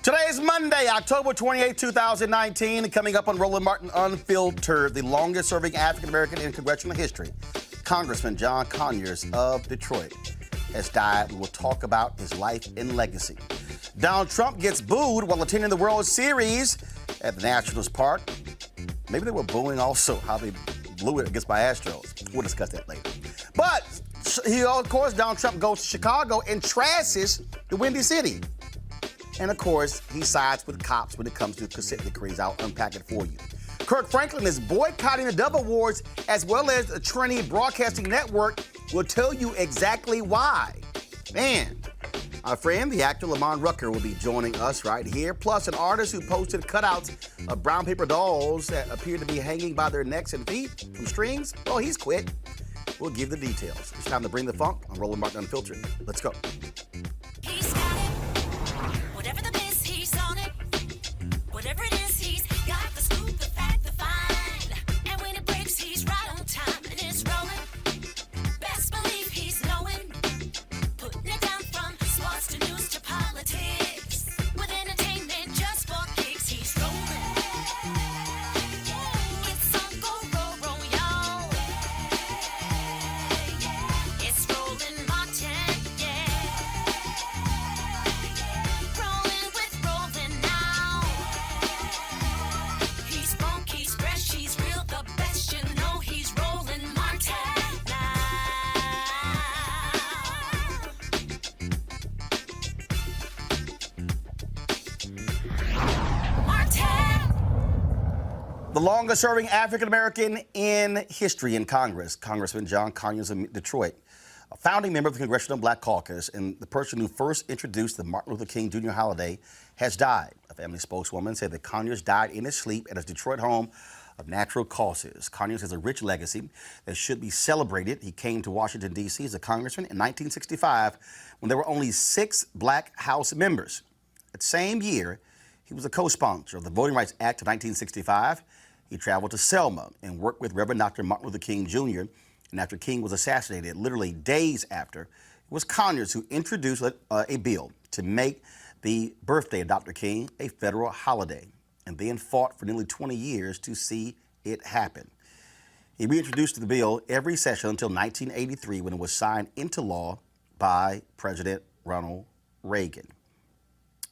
Today is Monday, October 28, 2019. Coming up on Roland Martin Unfiltered, the longest-serving African-American in congressional history, Congressman John Conyers of Detroit, has died. We will talk about his life and legacy. Donald Trump gets booed while attending the World Series at the Nationals Park. Maybe they were booing also how they blew it against my Astros. We'll discuss that later. But, of course, Donald Trump goes to Chicago and trashes the Windy City. And, of course, he sides with cops when it comes to consent decrees. I'll unpack it for you. Kirk Franklin is boycotting the Dove Awards as well as the Trinity Broadcasting Network. We'll tell you exactly why. And our friend, the actor Lamont Rucker, will be joining us right here. Plus, an artist who posted cutouts of brown paper dolls that appear to be hanging by their necks and feet from strings. Well, he's quit. We'll give the details. It's time to bring the funk on Roland Martin Unfiltered. Let's go. The longest-serving African-American in history in Congress, Congressman John Conyers of Detroit, a founding member of the Congressional Black Caucus and the person who first introduced the Martin Luther King Jr. holiday, has died. A family spokeswoman said that Conyers died in his sleep at his Detroit home of natural causes. Conyers has a rich legacy that should be celebrated. He came to Washington, D.C. as a congressman in 1965 when there were only 6 Black House members. That same year, he was a co-sponsor of the Voting Rights Act of 1965. He traveled to Selma and worked with Reverend Dr. Martin Luther King Jr. And after King was assassinated, literally days after, it was Conyers who introduced a bill to make the birthday of Dr. King a federal holiday, and then fought for nearly 20 years to see it happen. He reintroduced the bill every session until 1983 when it was signed into law by President Ronald Reagan.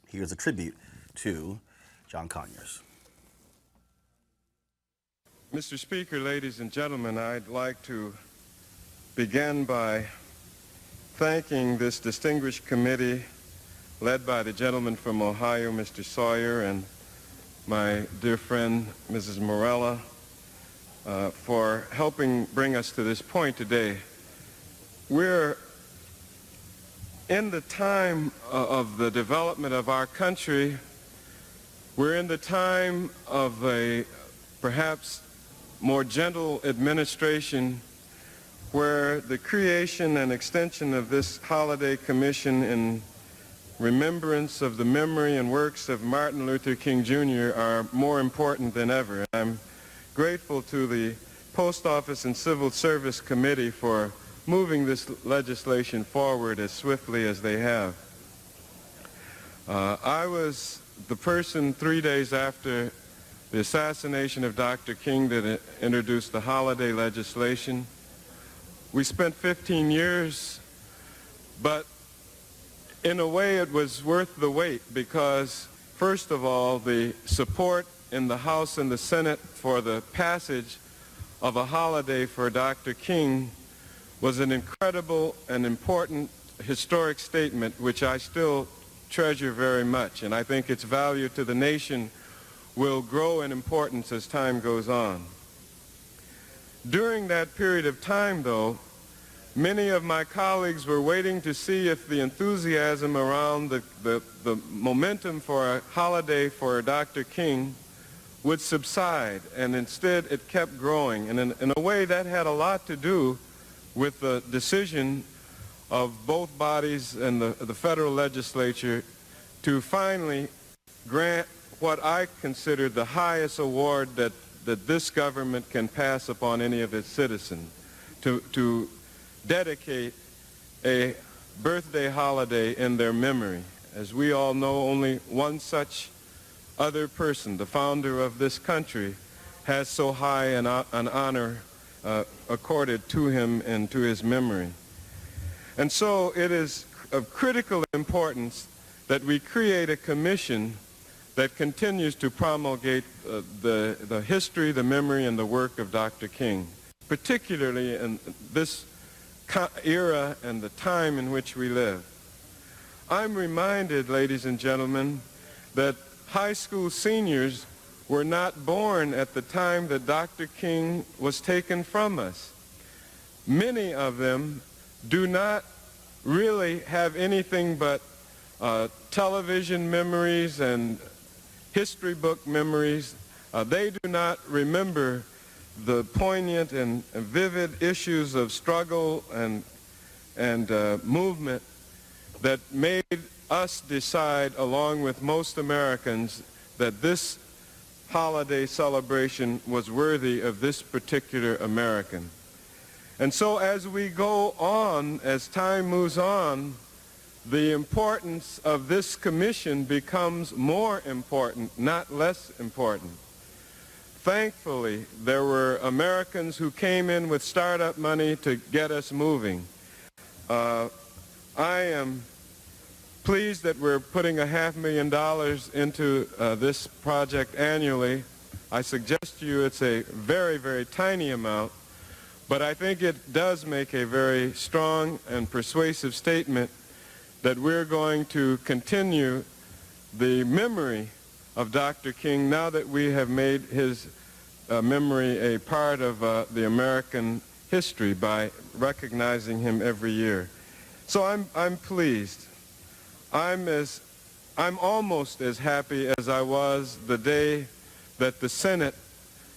Here's a tribute to John Conyers. Mr. Speaker, ladies and gentlemen, I'd like to begin by thanking this distinguished committee led by the gentleman from Ohio, Mr. Sawyer, and my dear friend, Mrs. Morella, for helping bring us to this point today. We're in the time of the development of our country. We're in the time of a perhaps more gentle administration where the creation and extension of this holiday commission in remembrance of the memory and works of Martin Luther King Jr. are more important than ever. I'm grateful to the Post Office and Civil Service Committee for moving this legislation forward as swiftly as they have. I was the person 3 days after the assassination of Dr. King that introduced the holiday legislation. We spent 15 years, but in a way it was worth the wait because, first of all, the support in the House and the Senate for the passage of a holiday for Dr. King was an incredible and important historic statement which I still treasure very much, and I think its value to the nation will grow in importance as time goes on. During that period of time, though, many of my colleagues were waiting to see if the enthusiasm around the momentum for a holiday for Dr. King would subside, and instead it kept growing. And in a way that had a lot to do with the decision of both bodies and the federal legislature to finally grant what I consider the highest award that this government can pass upon any of its citizens, to dedicate a birthday holiday in their memory. As we all know, only one such other person, the founder of this country, has so high an honor accorded to him and to his memory. And so it is of critical importance that we create a commission that continues to promulgate the history, the memory, and the work of Dr. King, particularly in this era and the time in which we live. I'm reminded, ladies and gentlemen, that high school seniors were not born at the time that Dr. King was taken from us. Many of them do not really have anything but television memories and history book memories. They do not remember the poignant and vivid issues of struggle and movement that made us decide, along with most Americans, that this holiday celebration was worthy of this particular American. And so as we go on, as time moves on, the importance of this commission becomes more important, not less important. Thankfully, there were Americans who came in with startup money to get us moving. I am pleased that we're putting $500,000 into this project annually. I suggest to you it's a very, very tiny amount, but I think it does make a very strong and persuasive statement that we're going to continue the memory of Dr. King now that we have made his memory a part of the American history by recognizing him every year. So I'm pleased. I'm almost as happy as I was the day that the Senate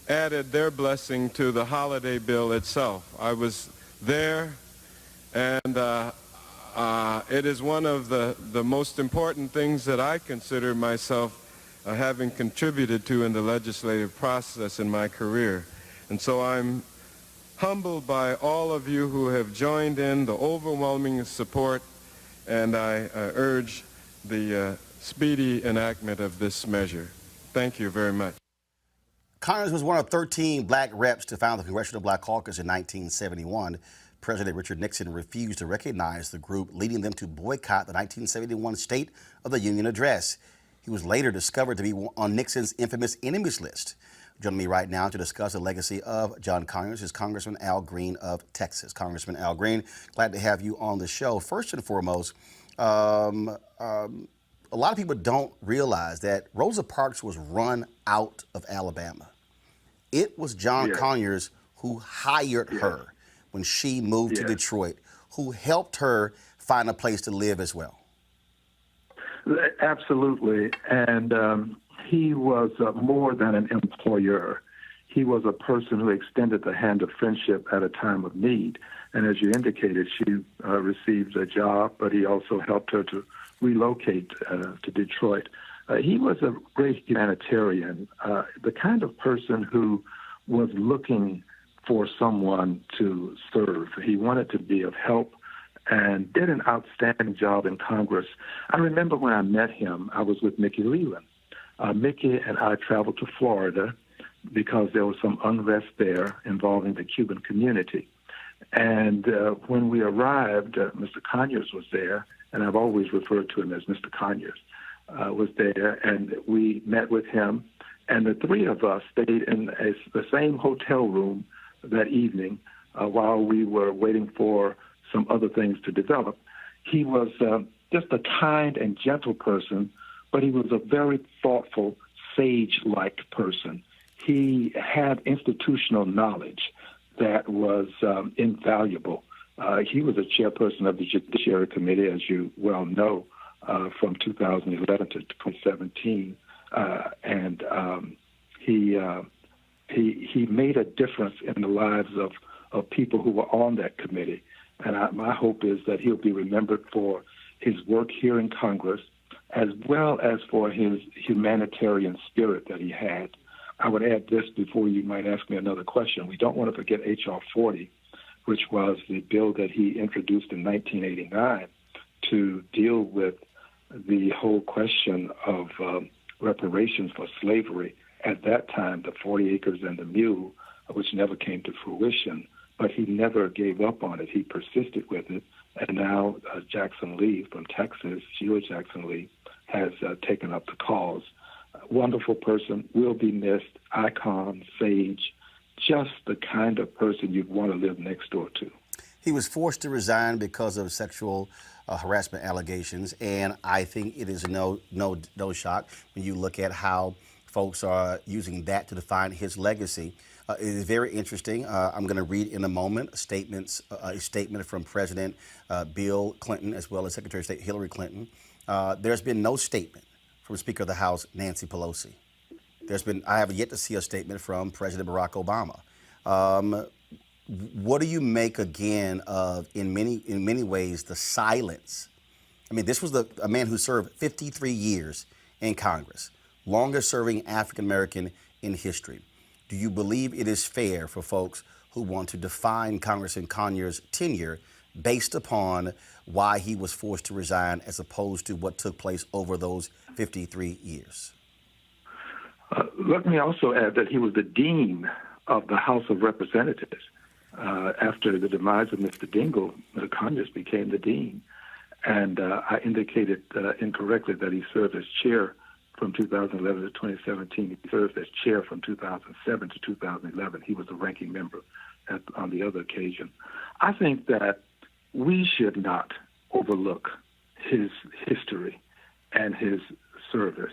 added their blessing to the holiday bill itself. I was there, and it is one of the most important things that I consider myself having contributed to in the legislative process in my career. And so I'm humbled by all of you who have joined in the overwhelming support, and I urge the speedy enactment of this measure. Thank you very much. Conyers was one of 13 black reps to found the Congressional Black Caucus in 1971. President Richard Nixon refused to recognize the group, leading them to boycott the 1971 State of the Union address. He was later discovered to be on Nixon's infamous enemies list. Joining me right now to discuss the legacy of John Conyers is Congressman Al Green of Texas. Congressman Al Green, glad to have you on the show. First and foremost, a lot of people don't realize that Rosa Parks was run out of Alabama. It was John Conyers who hired her when she moved to Detroit, who helped her find a place to live as well. Absolutely. And he was more than an employer. He was a person who extended the hand of friendship at a time of need. And as you indicated, she received a job, but he also helped her to relocate to Detroit. He was a great humanitarian, the kind of person who was looking for someone to serve. He wanted to be of help and did an outstanding job in Congress. I remember when I met him, I was with Mickey Leland. Mickey and I traveled to Florida because there was some unrest there involving the Cuban community. And when we arrived, Mr. Conyers was there, and I've always referred to him as Mr. Conyers, was there, and we met with him. And the three of us stayed in the same hotel room that evening while we were waiting for some other things to develop. He was just a kind and gentle person, but he was a very thoughtful, sage-like person. He had institutional knowledge that was invaluable. He was a chairperson of the Judiciary Committee, as you well know, from 2011 to 2017, and he made a difference in the lives of people who were on that committee. And my hope is that he'll be remembered for his work here in Congress, as well as for his humanitarian spirit that he had. I would add this before you might ask me another question. We don't want to forget H.R. 40, which was the bill that he introduced in 1989 to deal with the whole question of reparations for slavery. At that time, the 40 acres and the mule, which never came to fruition, but he never gave up on it. He persisted with it. And now Jackson Lee from Texas, Sheila Jackson Lee, has taken up the cause. Wonderful person, will be missed, icon, sage, just the kind of person you'd want to live next door to. He was forced to resign because of sexual harassment allegations, and I think it is no shock when you look at how folks are using that to define his legacy. It is very interesting. I'm going to read in a moment a statement from President Bill Clinton as well as Secretary of State Hillary Clinton. There's been no statement from Speaker of the House Nancy Pelosi. I have yet to see a statement from President Barack Obama. What do you make again of, in many ways, the silence? I mean, this was a man who served 53 years in Congress, longest serving African American in history. Do you believe it is fair for folks who want to define Congressman Conyers' tenure based upon why he was forced to resign as opposed to what took place over those 53 years? Let me also add that he was the dean of the House of Representatives. After the demise of Mr. Dingell, Conyers became the dean. And I indicated incorrectly that he served as chair from 2011 to 2017. He served as chair from 2007 to 2011. He was a ranking member on the other occasion. I think that we should not overlook his history and his service.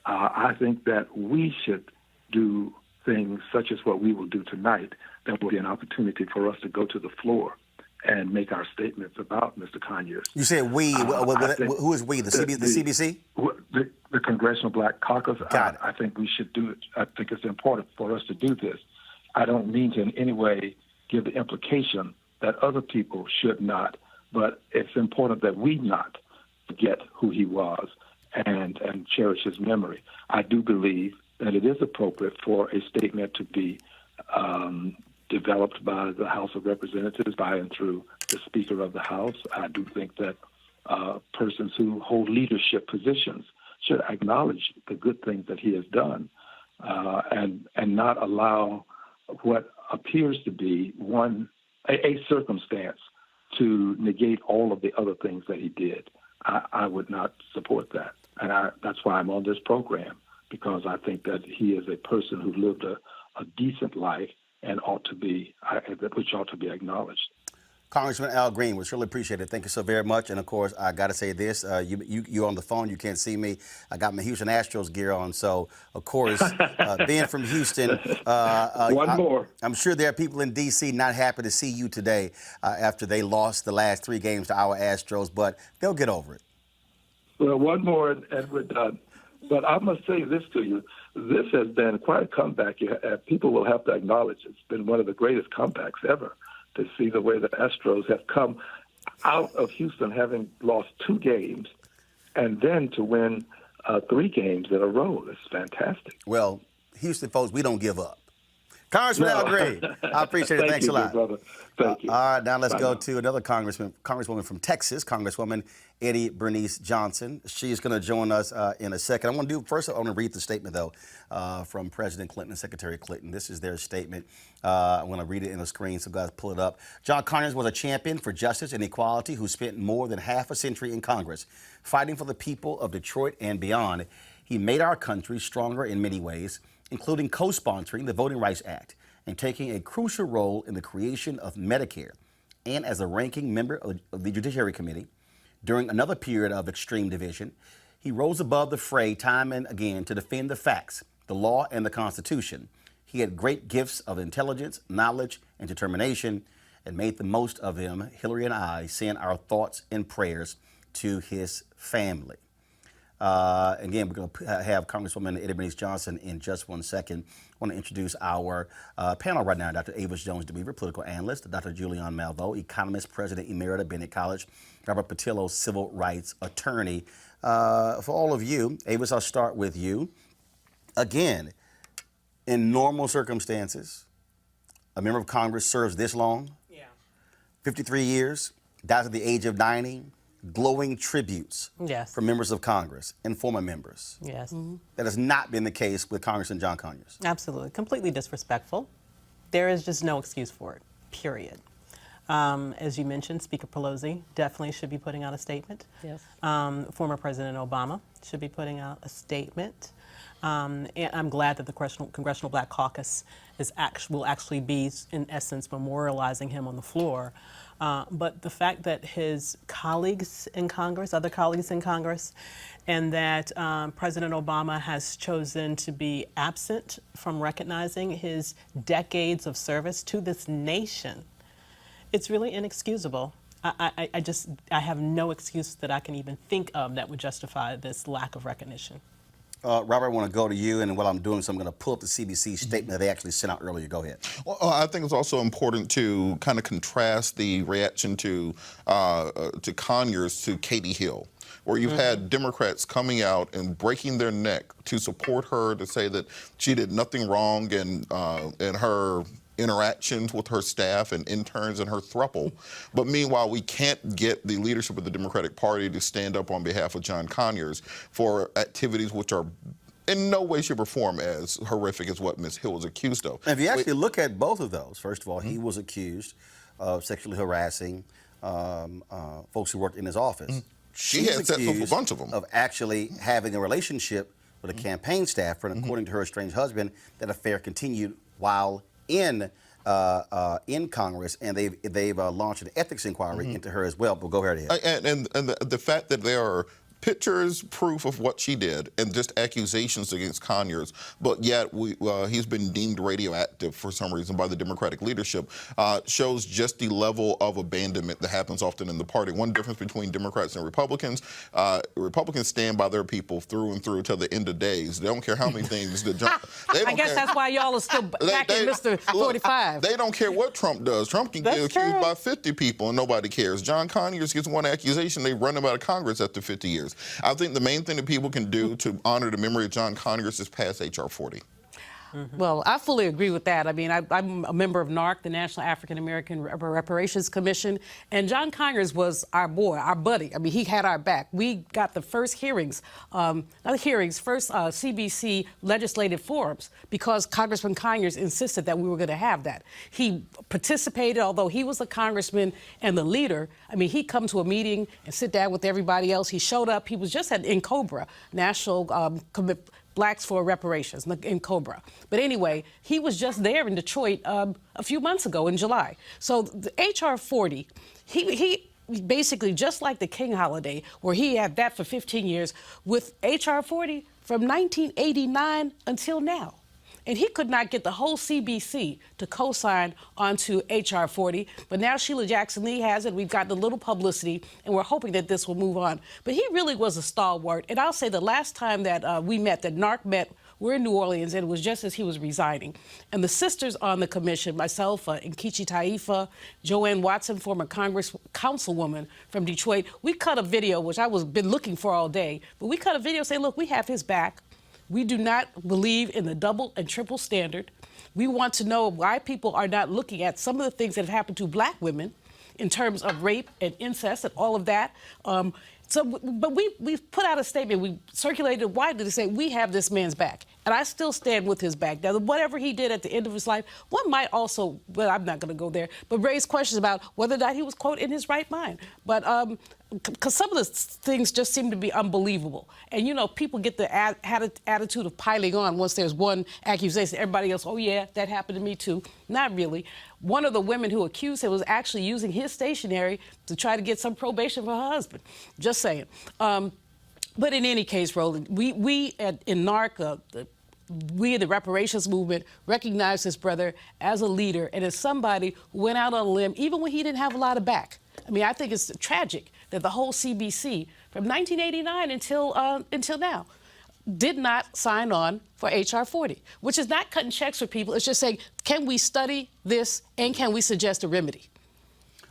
I think that we should do things such as what we will do tonight. That will be an opportunity for us to go to the floor and make our statements about Mr. Conyers. You said we. Who is we? The CBC? The Congressional Black Caucus. Got it. I think we should do it. I think it's important for us to do this. I don't mean to in any way give the implication that other people should not, but it's important that we not forget who he was and cherish his memory. I do believe that it is appropriate for a statement to be developed by the House of Representatives by and through the Speaker of the House. I do think that persons who hold leadership positions should acknowledge the good things that he has done and not allow what appears to be a circumstance to negate all of the other things that he did. I would not support that. And that's why I'm on this program, because I think that he is a person who lived a decent life and which ought to be acknowledged. Congressman Al Green, we surely appreciate it. Thank you so very much. And of course, I got to say this: you on the phone, you can't see me. I got my Houston Astros gear on, so of course, being from Houston, I'm sure there are people in D.C. not happy to see you today after they lost the last 3 games to our Astros, but they'll get over it. Well, one more, and we're done. But I must say this to you. This has been quite a comeback. People will have to acknowledge it's been one of the greatest comebacks ever to see the way the Astros have come out of Houston having lost 2 games and then to win 3 games in a row. It's fantastic. Well, Houston folks, we don't give up. Congressman Al Green, I appreciate it. Thanks a lot. Brother. Thank you. All right, now let's go to another congresswoman from Texas, Congresswoman Eddie Bernice Johnson. She's going to join us in a second. I want to read the statement, though, from President Clinton and Secretary Clinton. This is their statement. I'm going to read it in the screen, so guys pull it up. John Conyers was a champion for justice and equality who spent more than half a century in Congress, fighting for the people of Detroit and beyond. He made our country stronger in many ways, including co-sponsoring the Voting Rights Act and taking a crucial role in the creation of Medicare, and as a ranking member of the Judiciary Committee. During another period of extreme division, he rose above the fray time and again to defend the facts, the law, and the Constitution. He had great gifts of intelligence, knowledge, and determination, and made the most of them. Hillary and I send our thoughts and prayers to his family. Again, we're going to have Congresswoman Eddie Bernice Johnson in just 1 second. I want to introduce our panel right now. Dr. Avis Jones-DeWeaver, political analyst, Dr. Julian Malveaux, economist, president emerita, Bennett College, Robert Patillo, civil rights attorney. For all of you, Avis, I'll start with you. Again, in normal circumstances, a member of Congress serves this long, 53 years, dies at the age of 90. glowing tributes Yes. from members of Congress and former members. Yes. That has not been the case with Congressman John Conyers. Absolutely. Completely disrespectful. There is just no excuse for it, period. As you mentioned, Speaker Pelosi definitely should be putting out a statement. Yes. Former President Obama should be putting out a statement. And I'm glad that the Congressional Black Caucus will actually be, in essence, memorializing him on the floor. But the fact that his colleagues in Congress, other colleagues in Congress, and that President Obama has chosen to be absent from recognizing his decades of service to this nation, it's really inexcusable. I have no excuse that I can even think of that would justify this lack of recognition. Robert, I want to go to you, and what I'm doing is I'm going to pull up the CBC statement that they actually sent out earlier. Go ahead. Well, I think it's also important to kind of contrast the reaction to Conyers to Katie Hill, where you've had Democrats coming out and breaking their neck to support her, to say that she did nothing wrong in her interactions with her staff and interns and her throuple. But meanwhile, we can't get the leadership of the Democratic Party to stand up on behalf of John Conyers for activities which are in no way, shape, or form as horrific as what Ms. Hill was accused of. And if you actually look at both of those, first of all, he was accused of sexually harassing folks who worked in his office. She had set up a bunch of them. Of actually having a relationship with a campaign staffer, and according to her estranged husband, that affair continued while in Congress, and they've launched an ethics inquiry into her as well. But go ahead. And the fact that there are pictures, proof of what she did, and just accusations against Conyers, but yet he's been deemed radioactive for some reason by the Democratic leadership, shows just the level of abandonment that happens often in the party. One difference between Democrats and Republicans, Republicans stand by their people through and through till the end of days. They don't care how many things that I guess that's why y'all are still backing Mr. 45. They don't care what Trump does. Trump can get accused by 50 people and nobody cares. John Conyers gets one accusation, they run him out of Congress after 50 years. I think the main thing that people can do to honor the memory of John Conyers is pass H.R. 40. Well, I fully agree with that. I mean, I'm a member of NARC, the National African American Reparations Commission, and John Conyers was our boy, our buddy. I mean, he had our back. We got the first hearings, first CBC legislative forums, because Congressman Conyers insisted that we were going to have that. He participated, although he was the congressman and the leader. I mean, he'd come to a meeting and sit down with everybody else. He showed up. He was just in COBRA, National Blacks for Reparations in COBRA. But anyway, he was just there in Detroit a few months ago in July. So the H.R. 40, he basically, just like the King holiday, where he had that for 15 years, with H.R. 40 from 1989 until now. And he could not get the whole CBC to co-sign onto H.R. 40, but now Sheila Jackson Lee has it. We've gotten a little publicity, and we're hoping that this will move on. But he really was a stalwart. And I'll say the last time that we met, that NARC met, we're in New Orleans, and it was just as he was resigning. And the sisters on the commission, myself, Nkechi Taifa, Joanne Watson, former councilwoman from Detroit, we cut a video, which I was been looking for all day, but we cut a video saying, look, we have his back. We do not believe in the double and triple standard. We want to know why people are not looking at some of the things that have happened to black women in terms of rape and incest and all of that. But we put out a statement, we circulated widely to say we have this man's back. And I still stand with his back. Now, whatever he did at the end of his life, one might also, well, I'm not going to go there, but raise questions about whether or not he was, quote, in his right mind. But because some of the things just seem to be unbelievable. And, you know, people get the attitude of piling on once there's one accusation. Everybody else, oh, yeah, that happened to me, too. Not really. One of the women who accused him was actually using his stationery to try to get some probation for her husband. Just saying. But in any case, Roland, we in NARC, we in the reparations movement recognize this brother as a leader and as somebody who went out on a limb even when he didn't have a lot of back. I mean, I think it's tragic that the whole CBC from 1989 until now did not sign on for H.R. 40, which is not cutting checks for people. It's just saying, can we study this and can we suggest a remedy?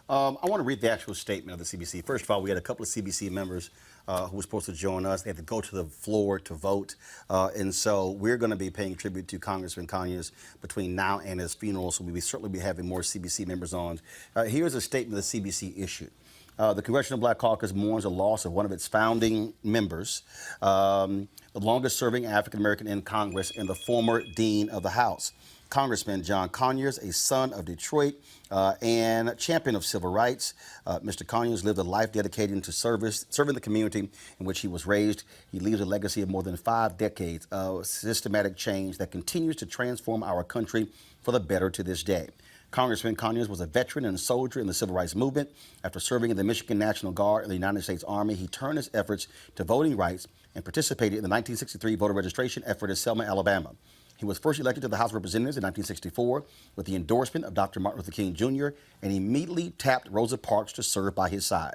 I want to read the actual statement of the CBC. First of all, we had a couple of CBC members who were supposed to join us. They had to go to the floor to vote. And so we're going to be paying tribute to Congressman Conyers between now and his funeral. So we will certainly be having more CBC members on. Here's a statement the CBC issued. The Congressional Black Caucus mourns the loss of one of its founding members, the longest-serving African-American in Congress and the former dean of the House. Congressman John Conyers, a son of Detroit and champion of civil rights. Mr. Conyers lived a life dedicated to serving the community in which he was raised. He leaves a legacy of more than 5 decades of systematic change that continues to transform our country for the better to this day. Congressman Conyers was a veteran and a soldier in the civil rights movement. After serving in the Michigan National Guard and the United States Army, he turned his efforts to voting rights and participated in the 1963 voter registration effort in Selma, Alabama. He was first elected to the House of Representatives in 1964 with the endorsement of Dr. Martin Luther King Jr. and immediately tapped Rosa Parks to serve by his side.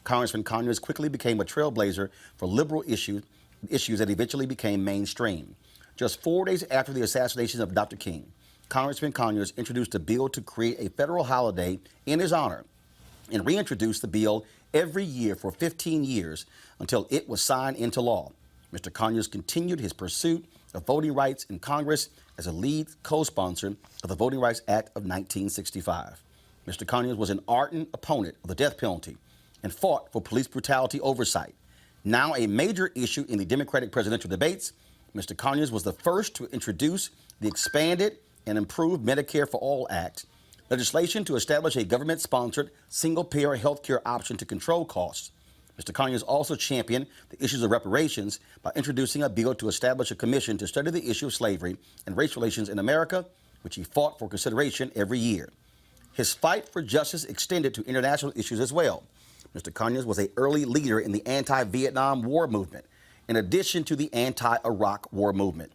Congressman Conyers quickly became a trailblazer for liberal issues that eventually became mainstream. Just 4 days after the assassination of Dr. King, Congressman Conyers introduced a bill to create a federal holiday in his honor and reintroduced the bill every year for 15 years until it was signed into law. Mr. Conyers continued his pursuit of voting rights in Congress as a lead co-sponsor of the Voting Rights Act of 1965. Mr. Conyers was an ardent opponent of the death penalty and fought for police brutality oversight. Now a major issue in the Democratic presidential debates, Mr. Conyers was the first to introduce the expanded and improved Medicare for All Act, legislation to establish a government-sponsored single-payer health care option to control costs. Mr. Conyers also championed the issues of reparations by introducing a bill to establish a commission to study the issue of slavery and race relations in America, which he fought for consideration every year. His fight for justice extended to international issues as well. Mr. Conyers was an early leader in the anti-Vietnam War movement, in addition to the anti-Iraq War movement.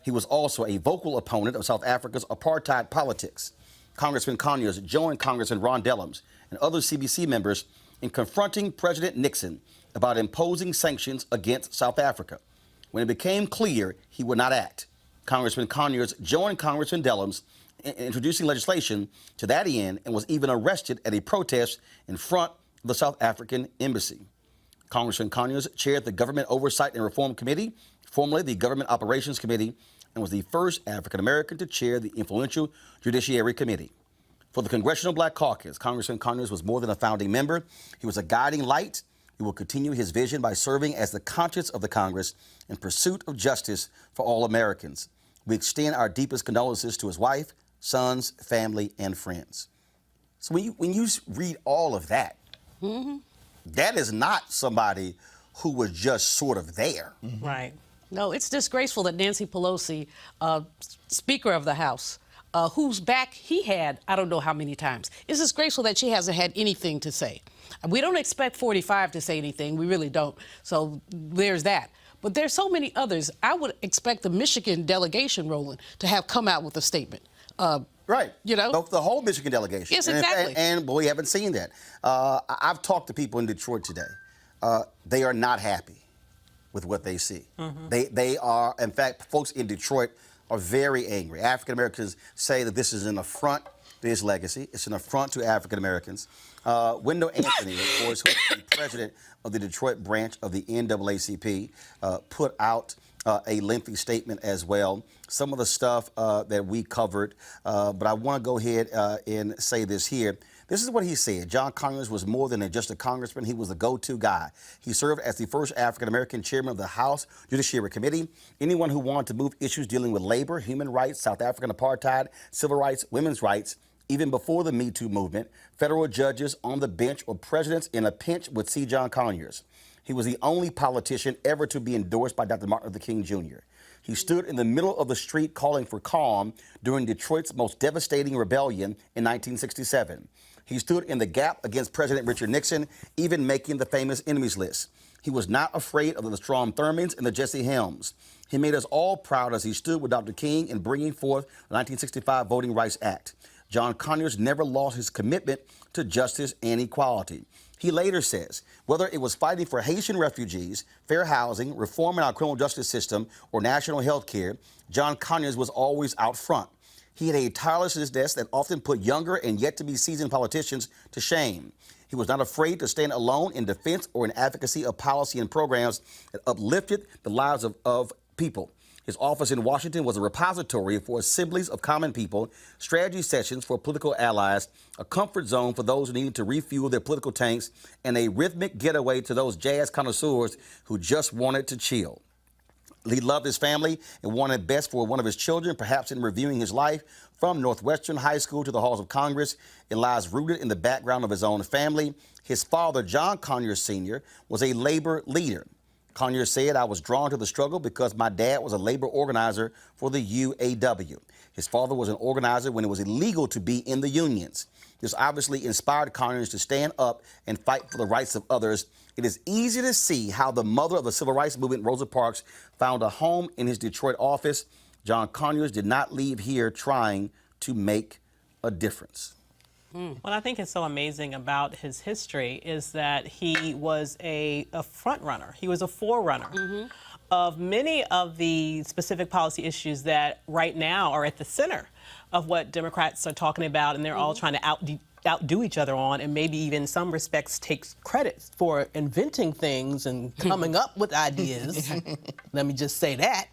He was also a vocal opponent of South Africa's apartheid politics. Congressman Conyers joined Congressman Ron Dellums and other CBC members in confronting President Nixon about imposing sanctions against South Africa. When it became clear he would not act, Congressman Conyers joined Congressman Dellums in introducing legislation to that end and was even arrested at a protest in front of the South African embassy. Congressman Conyers chaired the Government Oversight and Reform Committee, formerly the Government Operations Committee, and was the first African-American to chair the influential Judiciary Committee. For the Congressional Black Caucus, Congressman Conyers was more than a founding member. He was a guiding light. He will continue his vision by serving as the conscience of the Congress in pursuit of justice for all Americans. We extend our deepest condolences to his wife, sons, family, and friends. So when you read all of that, that is not somebody who was just sort of there. Right. No, it's disgraceful that Nancy Pelosi, Speaker of the House, whose back he had, I don't know how many times. It's disgraceful that she hasn't had anything to say. We don't expect 45 to say anything. We really don't. So there's that. But there's so many others. I would expect the Michigan delegation, Roland, to have come out with a statement. Right. You know? The whole Michigan delegation. Yes, exactly. And we haven't seen that. I've talked to people in Detroit today. They are not happy with what they see. They are, in fact, folks in Detroit are very angry. African Americans say that this is an affront to his legacy. It's an affront to African Americans. Wendell Anthony, of course, who is the president of the Detroit branch of the NAACP, put out a lengthy statement as well. Some of the stuff that we covered, but I want to go ahead and say this here. This is what he said. John Conyers was more than just a congressman. He was the go-to guy. He served as the first African-American chairman of the House Judiciary Committee. Anyone who wanted to move issues dealing with labor, human rights, South African apartheid, civil rights, women's rights, even before the Me Too movement, federal judges on the bench or presidents in a pinch would see John Conyers. He was the only politician ever to be endorsed by Dr. Martin Luther King Jr. He stood in the middle of the street calling for calm during Detroit's most devastating rebellion in 1967. He stood in the gap against President Richard Nixon, even making the famous enemies list. He was not afraid of the Strom Thurmonds and the Jesse Helms. He made us all proud as he stood with Dr. King in bringing forth the 1965 Voting Rights Act. John Conyers never lost his commitment to justice and equality. He later says, whether it was fighting for Haitian refugees, fair housing, reforming our criminal justice system, or national health care, John Conyers was always out front. He had a tirelessness that often put younger and yet-to-be seasoned politicians to shame. He was not afraid to stand alone in defense or in advocacy of policy and programs that uplifted the lives of people. His office in Washington was a repository for assemblies of common people, strategy sessions for political allies, a comfort zone for those who needed to refuel their political tanks, and a rhythmic getaway to those jazz connoisseurs who just wanted to chill. He loved his family and wanted best for one of his children. Perhaps in reviewing his life from Northwestern High School to the halls of Congress, it lies rooted in the background of his own family. His father, John Conyers Sr., was a labor leader. Conyers said, "I was drawn to the struggle because my dad was a labor organizer for the UAW. His father was an organizer when it was illegal to be in the unions. This obviously inspired Conyers to stand up and fight for the rights of others. It is easy to see how the mother of the civil rights movement, Rosa Parks, found a home in his Detroit office. John Conyers did not leave here trying to make a difference." What I think is so amazing about his history is that he was a front runner. He was a forerunner of many of the specific policy issues that right now are at the center of what Democrats are talking about, and they're all trying to outdo each other on, and maybe even in some respects takes credit for inventing things and coming up with ideas. Let me just say that.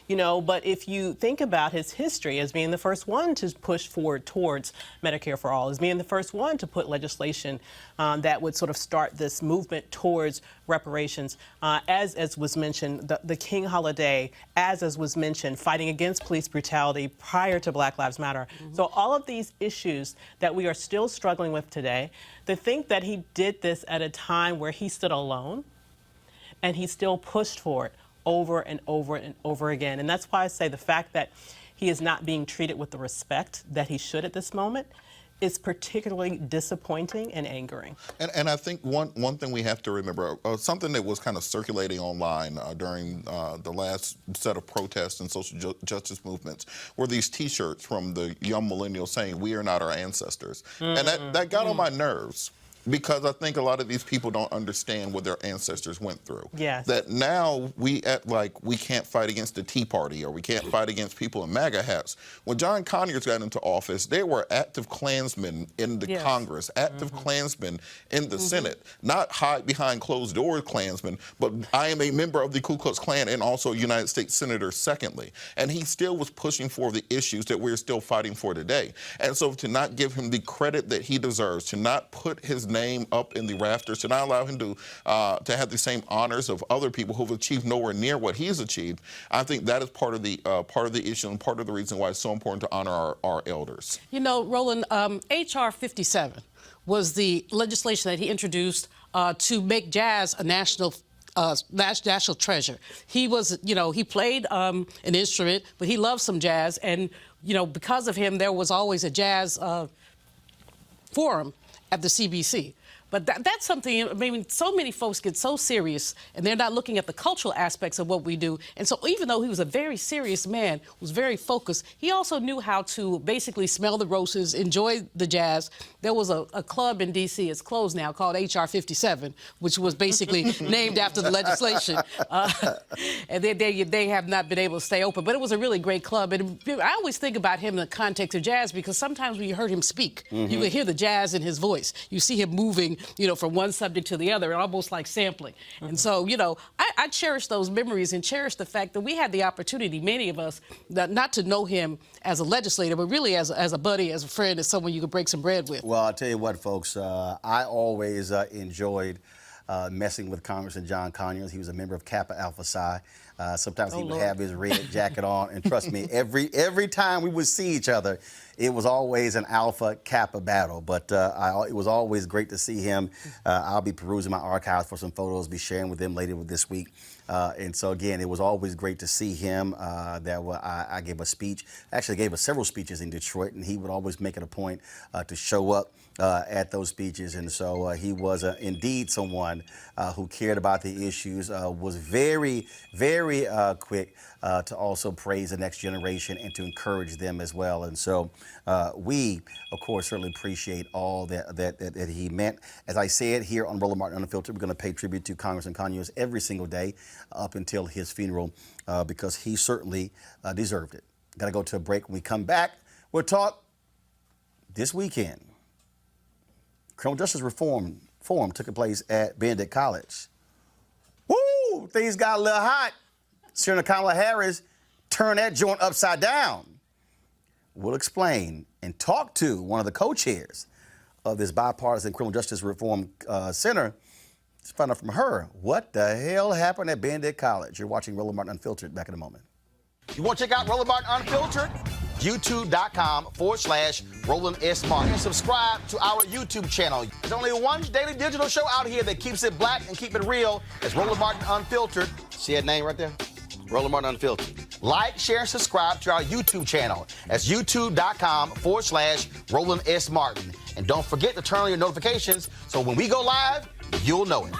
You know, but if you think about his history as being the first one to push forward towards Medicare for All, as being the first one to put legislation that would sort of start this movement towards reparations, as was mentioned, the King holiday, as was mentioned, fighting against police brutality prior to Black Lives Matter. So all of these issues that we are still struggling with today, to think that he did this at a time where he stood alone and he still pushed for it over and over and over again. And that's why I say the fact that he is not being treated with the respect that he should at this moment is particularly disappointing and angering. And I think one thing we have to remember, something that was kind of circulating online during the last set of protests and social justice movements were these T-shirts from the young millennials saying, "We are not our ancestors." And that got on my nerves, because I think a lot of these people don't understand what their ancestors went through. Yes. That now we act like we can't fight against the Tea Party or we can't fight against people in MAGA hats. When John Conyers got into office, there were active Klansmen in the Congress, active Klansmen in the Senate, not hide behind closed door Klansmen, but I am a member of the Ku Klux Klan and also a United States Senator secondly. And he still was pushing for the issues that we're still fighting for today. And so to not give him the credit that he deserves, to not put his name up in the rafters, to not allow him to have the same honors of other people who've achieved nowhere near what he's achieved, I think that is part of the issue and part of the reason why it's so important to honor our elders. You know, Roland, H.R. 57 was the legislation that he introduced to make jazz a national treasure. He was, you know, he played an instrument, but he loved some jazz, and you know, because of him, there was always a jazz forum at the CBC. But that's something, I mean, so many folks get so serious and they're not looking at the cultural aspects of what we do. And so even though he was a very serious man, was very focused, he also knew how to basically smell the roses, enjoy the jazz. There was a club in D.C., it's closed now, called H.R. 57, which was basically named after the legislation. And they have not been able to stay open. But it was a really great club. And I always think about him in the context of jazz because sometimes when you heard him speak, you could hear the jazz in his voice. You see him moving, you know, from one subject to the other, almost like sampling. And so, you know, I cherish those memories and cherish the fact that we had the opportunity, many of us, not to know him as a legislator, but really as a buddy, as a friend, as someone you could break some bread with. Well, I'll tell you what, folks, I always enjoyed messing with Congressman John Conyers. He was a member of Kappa Alpha Psi. Sometimes he would have his red jacket on, and trust me, every time we would see each other, it was always an Alpha Kappa battle. But it was always great to see him. I'll be perusing my archives for some photos, be sharing with them later this week. And so again, it was always great to see him. I gave a speech, actually gave us several speeches in Detroit, and he would always make it a point to show up at those speeches. And so he was indeed someone who cared about the issues, was very, very quick to also praise the next generation and to encourage them as well. And so we, of course, certainly appreciate all that he meant. As I said here on Roland Martin Unfiltered, we're going to pay tribute to Congressman Conyers every single day up until his funeral because he certainly deserved it. Got to go to a break. When we come back, we'll talk this weekend. Criminal Justice Reform Forum took place at Benedict College. Woo! Things got a little hot. Senator Kamala Harris turn that joint upside down? We'll explain and talk to one of the co-chairs of this bipartisan criminal justice reform center. Let's find out from her what the hell happened at Benedict College. You're watching Roland Martin Unfiltered. Back in a moment. You want to check out Roland Martin Unfiltered? YouTube.com/Roland S. Martin. And subscribe to our YouTube channel. There's only one daily digital show out here that keeps it black and keep it real. It's Roland Martin Unfiltered. See that name right there? Roland Martin Unfiltered. Like, share, and subscribe to our YouTube channel. That's youtube.com/Roland S. Martin. And don't forget to turn on your notifications so when we go live, you'll know it.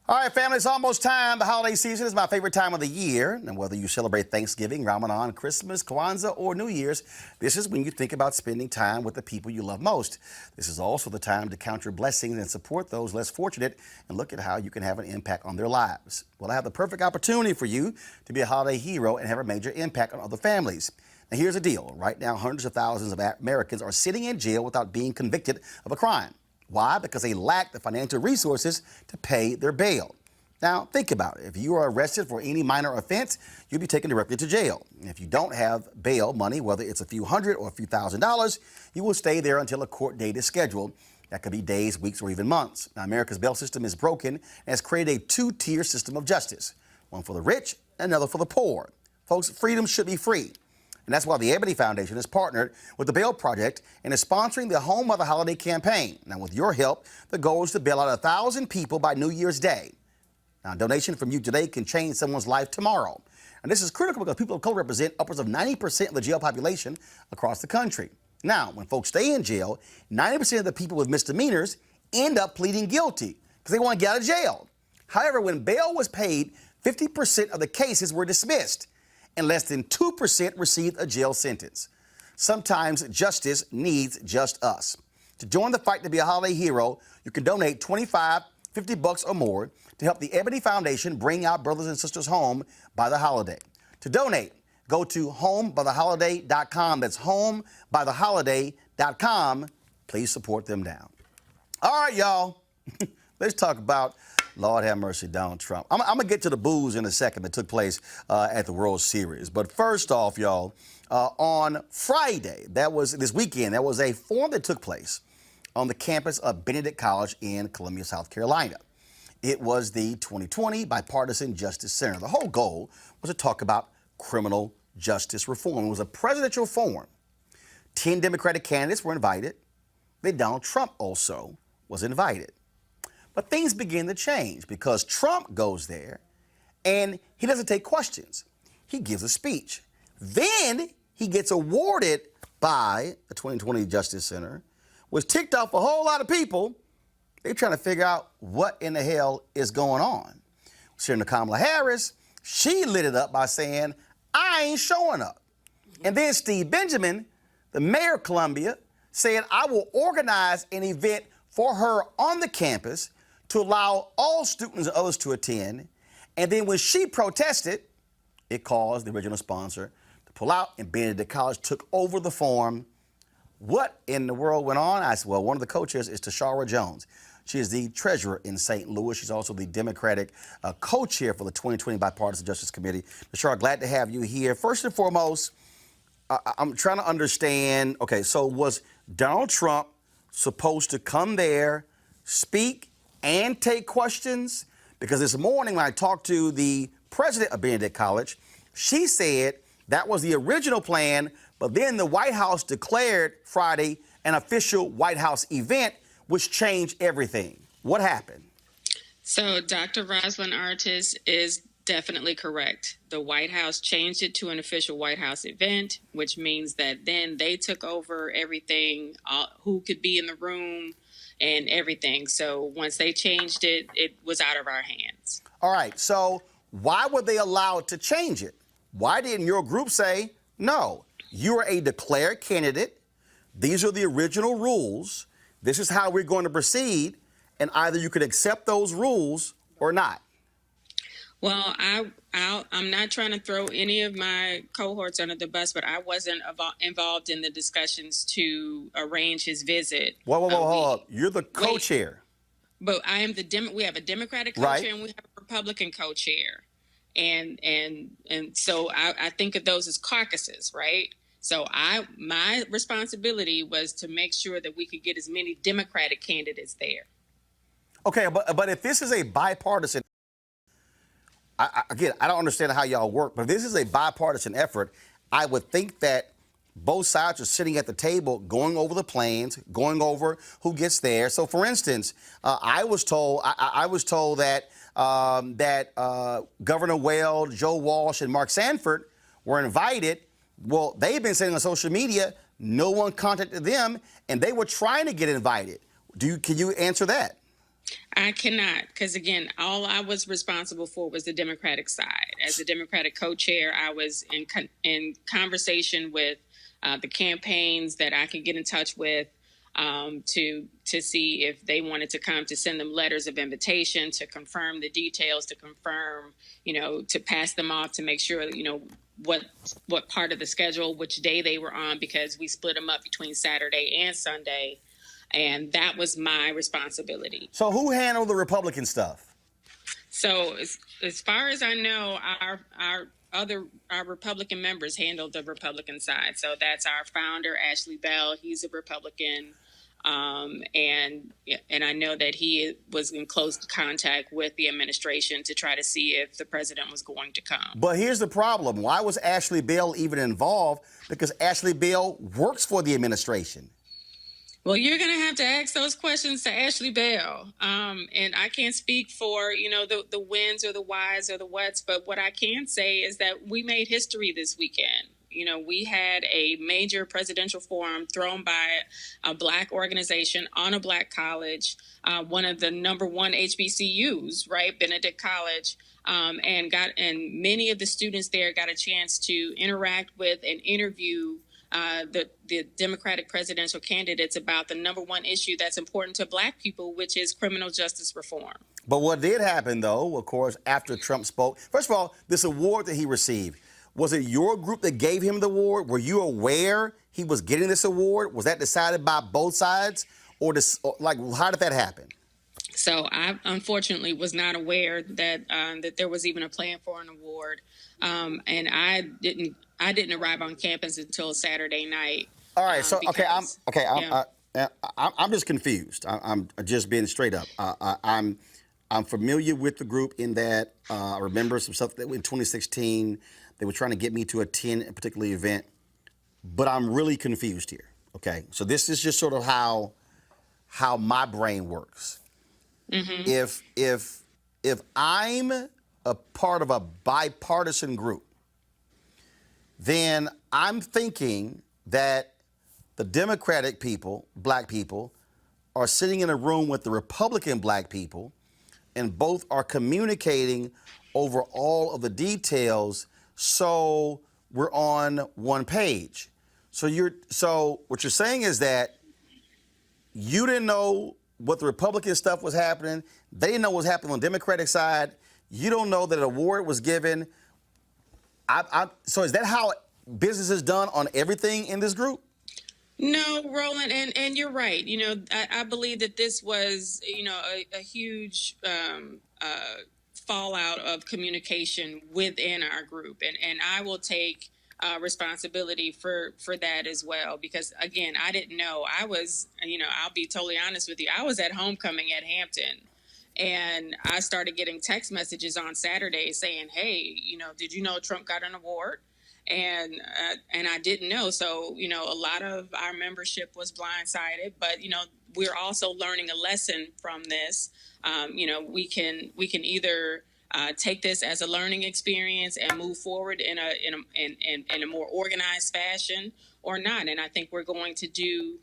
All right, family, it's almost time. The holiday season is my favorite time of the year. And whether you celebrate Thanksgiving, Ramadan, Christmas, Kwanzaa, or New Year's, this is when you think about spending time with the people you love most. This is also the time to count your blessings and support those less fortunate and look at how you can have an impact on their lives. Well, I have the perfect opportunity for you to be a holiday hero and have a major impact on other families. Now, here's the deal. Right now, hundreds of thousands of Americans are sitting in jail without being convicted of a crime. Why? Because they lack the financial resources to pay their bail. Now, think about it. If you are arrested for any minor offense, you'll be taken directly to jail. And if you don't have bail money, whether it's a few hundred or a few $1,000s, you will stay there until a court date is scheduled. That could be days, weeks, or even months. Now, America's bail system is broken and has created a two-tier system of justice, one for the rich and another for the poor. Folks, freedom should be free. And that's why the Ebony Foundation has partnered with the Bail Project and is sponsoring the Home of the Holiday campaign. Now, with your help, the goal is to bail out 1,000 people by New Year's Day. Now, a donation from you today can change someone's life tomorrow. And this is critical because people of color represent upwards of 90% of the jail population across the country. Now, when folks stay in jail, 90% of the people with misdemeanors end up pleading guilty because they want to get out of jail. However, when bail was paid, 50% of the cases were dismissed, and less than 2% received a jail sentence. Sometimes justice needs just us. To join the fight to be a holiday hero, you can donate $25, $50 or more to help the Ebony Foundation bring our brothers and sisters home by the holiday. To donate, go to homebytheholiday.com. That's homebytheholiday.com. Please support them down. All right, y'all. Let's talk about, Lord have mercy, Donald Trump. I'm going to get to the boos in a second that took place at the World Series. But first off, y'all, on Friday, that was this weekend, there was a forum that took place on the campus of Benedict College in Columbia, South Carolina. It was the 2020 Bipartisan Justice Center. The whole goal was to talk about criminal justice reform. It was a presidential forum. 10 Democratic candidates were invited. Then Donald Trump also was invited. But things begin to change because Trump goes there and he doesn't take questions. He gives a speech. Then he gets awarded by the 2020 Justice Center, which ticked off a whole lot of people. They're trying to figure out what in the hell is going on. Senator Kamala Harris, she lit it up by saying, I ain't showing up. And then Steve Benjamin, the mayor of Columbia, said, I will organize an event for her on the campus to allow all students and others to attend. And then when she protested, it caused the original sponsor to pull out, and Benedict College took over the forum. What in the world went on? I said, well, one of the co-chairs is Tashara Jones. She is the treasurer in St. Louis. She's also the Democratic co-chair for the 2020 Bipartisan Justice Committee. Tashara, glad to have you here. First and foremost, I'm trying to understand, okay, so was Donald Trump supposed to come there, speak, and take questions? Because this morning when I talked to the president of Benedict College, she said that was the original plan, but then the White House declared Friday an official White House event, which changed everything. What happened? So Dr. Rosalynn Artis is definitely correct. The White House changed it to an official White House event, which means that then they took over everything, who could be in the room, and everything. So once they changed it, it was out of our hands. All right, so why were they allowed to change it? Why didn't your group say, no, you are a declared candidate, these are the original rules, this is how we're going to proceed, and either you could accept those rules or not? Well, I'm not trying to throw any of my cohorts under the bus, but I wasn't involved in the discussions to arrange his visit. Hold up. You're the co-chair. But I am we have a Democratic co-chair, right, and we have a Republican co-chair. and so I think of those as caucuses, right? So my responsibility was to make sure that we could get as many Democratic candidates there. Okay, but if this is a bipartisan, again, I don't understand how y'all work, but if this is a bipartisan effort, I would think that both sides are sitting at the table going over the plans, going over who gets there. So, for instance, I was told that Governor Weld, Joe Walsh, and Mark Sanford were invited. Well, they've been saying on social media no one contacted them, and they were trying to get invited. Can you answer that? I cannot, because again, all I was responsible for was the Democratic side. As the Democratic co-chair, I was in conversation with the campaigns that I could get in touch with to see if they wanted to come, to send them letters of invitation, to confirm the details, to confirm, to pass them off, to make sure, what part of the schedule, which day they were on, because we split them up between Saturday and Sunday. And that was my responsibility. So who handled the Republican stuff? So as far as I know, our Republican members handled the Republican side. So that's our founder, Ashley Bell. He's a Republican. And I know that he was in close contact with the administration to try to see if the president was going to come. But here's the problem. Why was Ashley Bell even involved? Because Ashley Bell works for the administration. Well, you're going to have to ask those questions to Ashley Bell. And I can't speak for, the whens or the whys or the whats, but what I can say is that we made history this weekend. We had a major presidential forum thrown by a Black organization on a Black college, one of the #1 HBCUs, right, Benedict College, and many of the students there got a chance to interact with and interview the Democratic presidential candidates about the #1 issue that's important to Black people, which is criminal justice reform. But what did happen, though, of course, after Trump spoke, first of all, this award that he received, was it your group that gave him the award? Were you aware he was getting this award? Was that decided by both sides? Or how did that happen? So I unfortunately was not aware that there was even a plan for an award, and I didn't arrive on campus until Saturday night. All right, so I'm just confused. I'm just being straight up. I'm familiar with the group in that I remember some stuff that in 2016 they were trying to get me to attend a particular event, but I'm really confused here. Okay, so this is just sort of how my brain works. Mm-hmm. If I'm a part of a bipartisan group, then I'm thinking that the Democratic people, Black people, are sitting in a room with the Republican Black people, and both are communicating over all of the details, so we're on one page. So what you're saying is that you didn't know what the Republican stuff was happening. They didn't know what was happening on the Democratic side. You don't know that an award was given. So is that how business is done on everything in this group? No, Roland, and you're right. I believe that this was, a huge fallout of communication within our group, and I will take responsibility for that as well, because again, I didn't know. I was, I'll be totally honest with you, I was at homecoming at Hampton, and I started getting text messages on Saturday saying, hey, did you know Trump got an award? And I didn't know. So, a lot of our membership was blindsided, but, we're also learning a lesson from this. We can either take this as a learning experience and move forward in a more organized fashion, or not. And I think we're going to do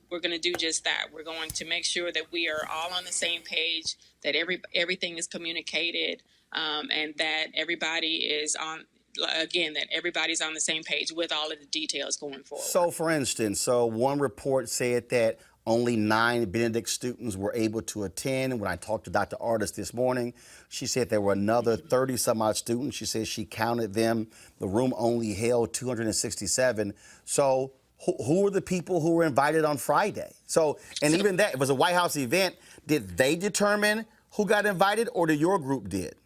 just that. We're going to make sure that we are all on the same page, that everything is communicated, and that everybody is that everybody's on the same page with all of the details going forward. So, for instance, one report said that only 9 Benedict students were able to attend. When I talked to Dr. Artis this morning, she said there were another 30-some-odd students. She said she counted them. The room only held 267. So who were the people who were invited on Friday? Even that, it was a White House event. Did they determine who got invited, or did your group did?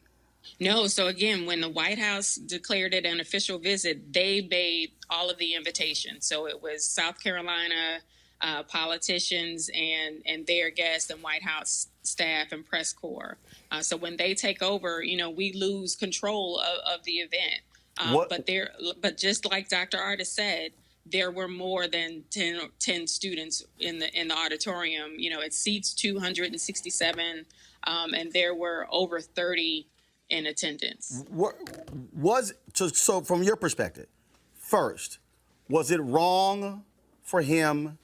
No, so again, when the White House declared it an official visit, they made all of the invitations. So it was South Carolina politicians and their guests and White House staff and press corps. So when they take over, we lose control of the event. But just like Dr. Artis said, there were more than 10 students in the auditorium. It seats 267, and there were over 30 in attendance. So from your perspective, first, was it wrong for him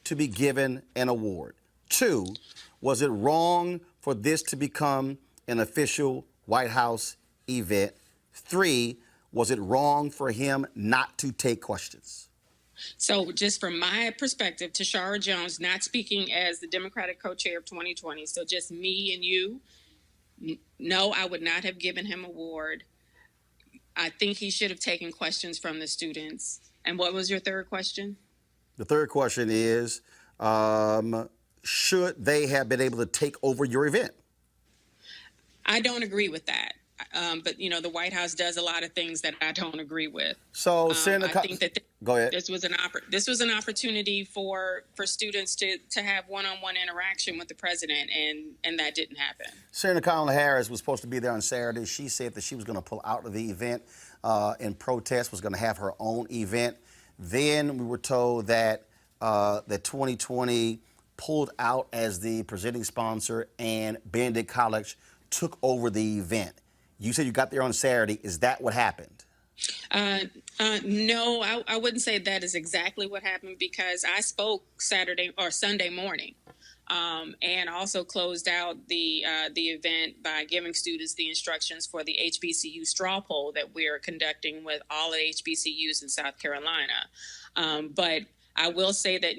to be given an award? Two, was it wrong for this to become an official White House event? Three, was it wrong for him not to take questions? So just from my perspective, Tashara Jones, not speaking as the Democratic co-chair of 2020, so just me and you, no, I would not have given him an award. I think he should have taken questions from the students. And what was your third question? The third question is, should they have been able to take over your event? I don't agree with that. But the White House does a lot of things that I don't agree with. So, I think that go ahead. This was an opportunity for students to have one-on-one interaction with the president, and that didn't happen. Senator Kamala Harris was supposed to be there on Saturday. She said that she was going to pull out of the event in protest, was going to have her own event. Then we were told that that 2020 pulled out as the presenting sponsor, and Benedict College took over the event. You said you got there on Saturday. Is that what happened? No, I wouldn't say that is exactly what happened, because I spoke Saturday or Sunday morning, and also closed out the event by giving students the instructions for the HBCU straw poll that we're conducting with all the HBCUs in South Carolina. But I will say that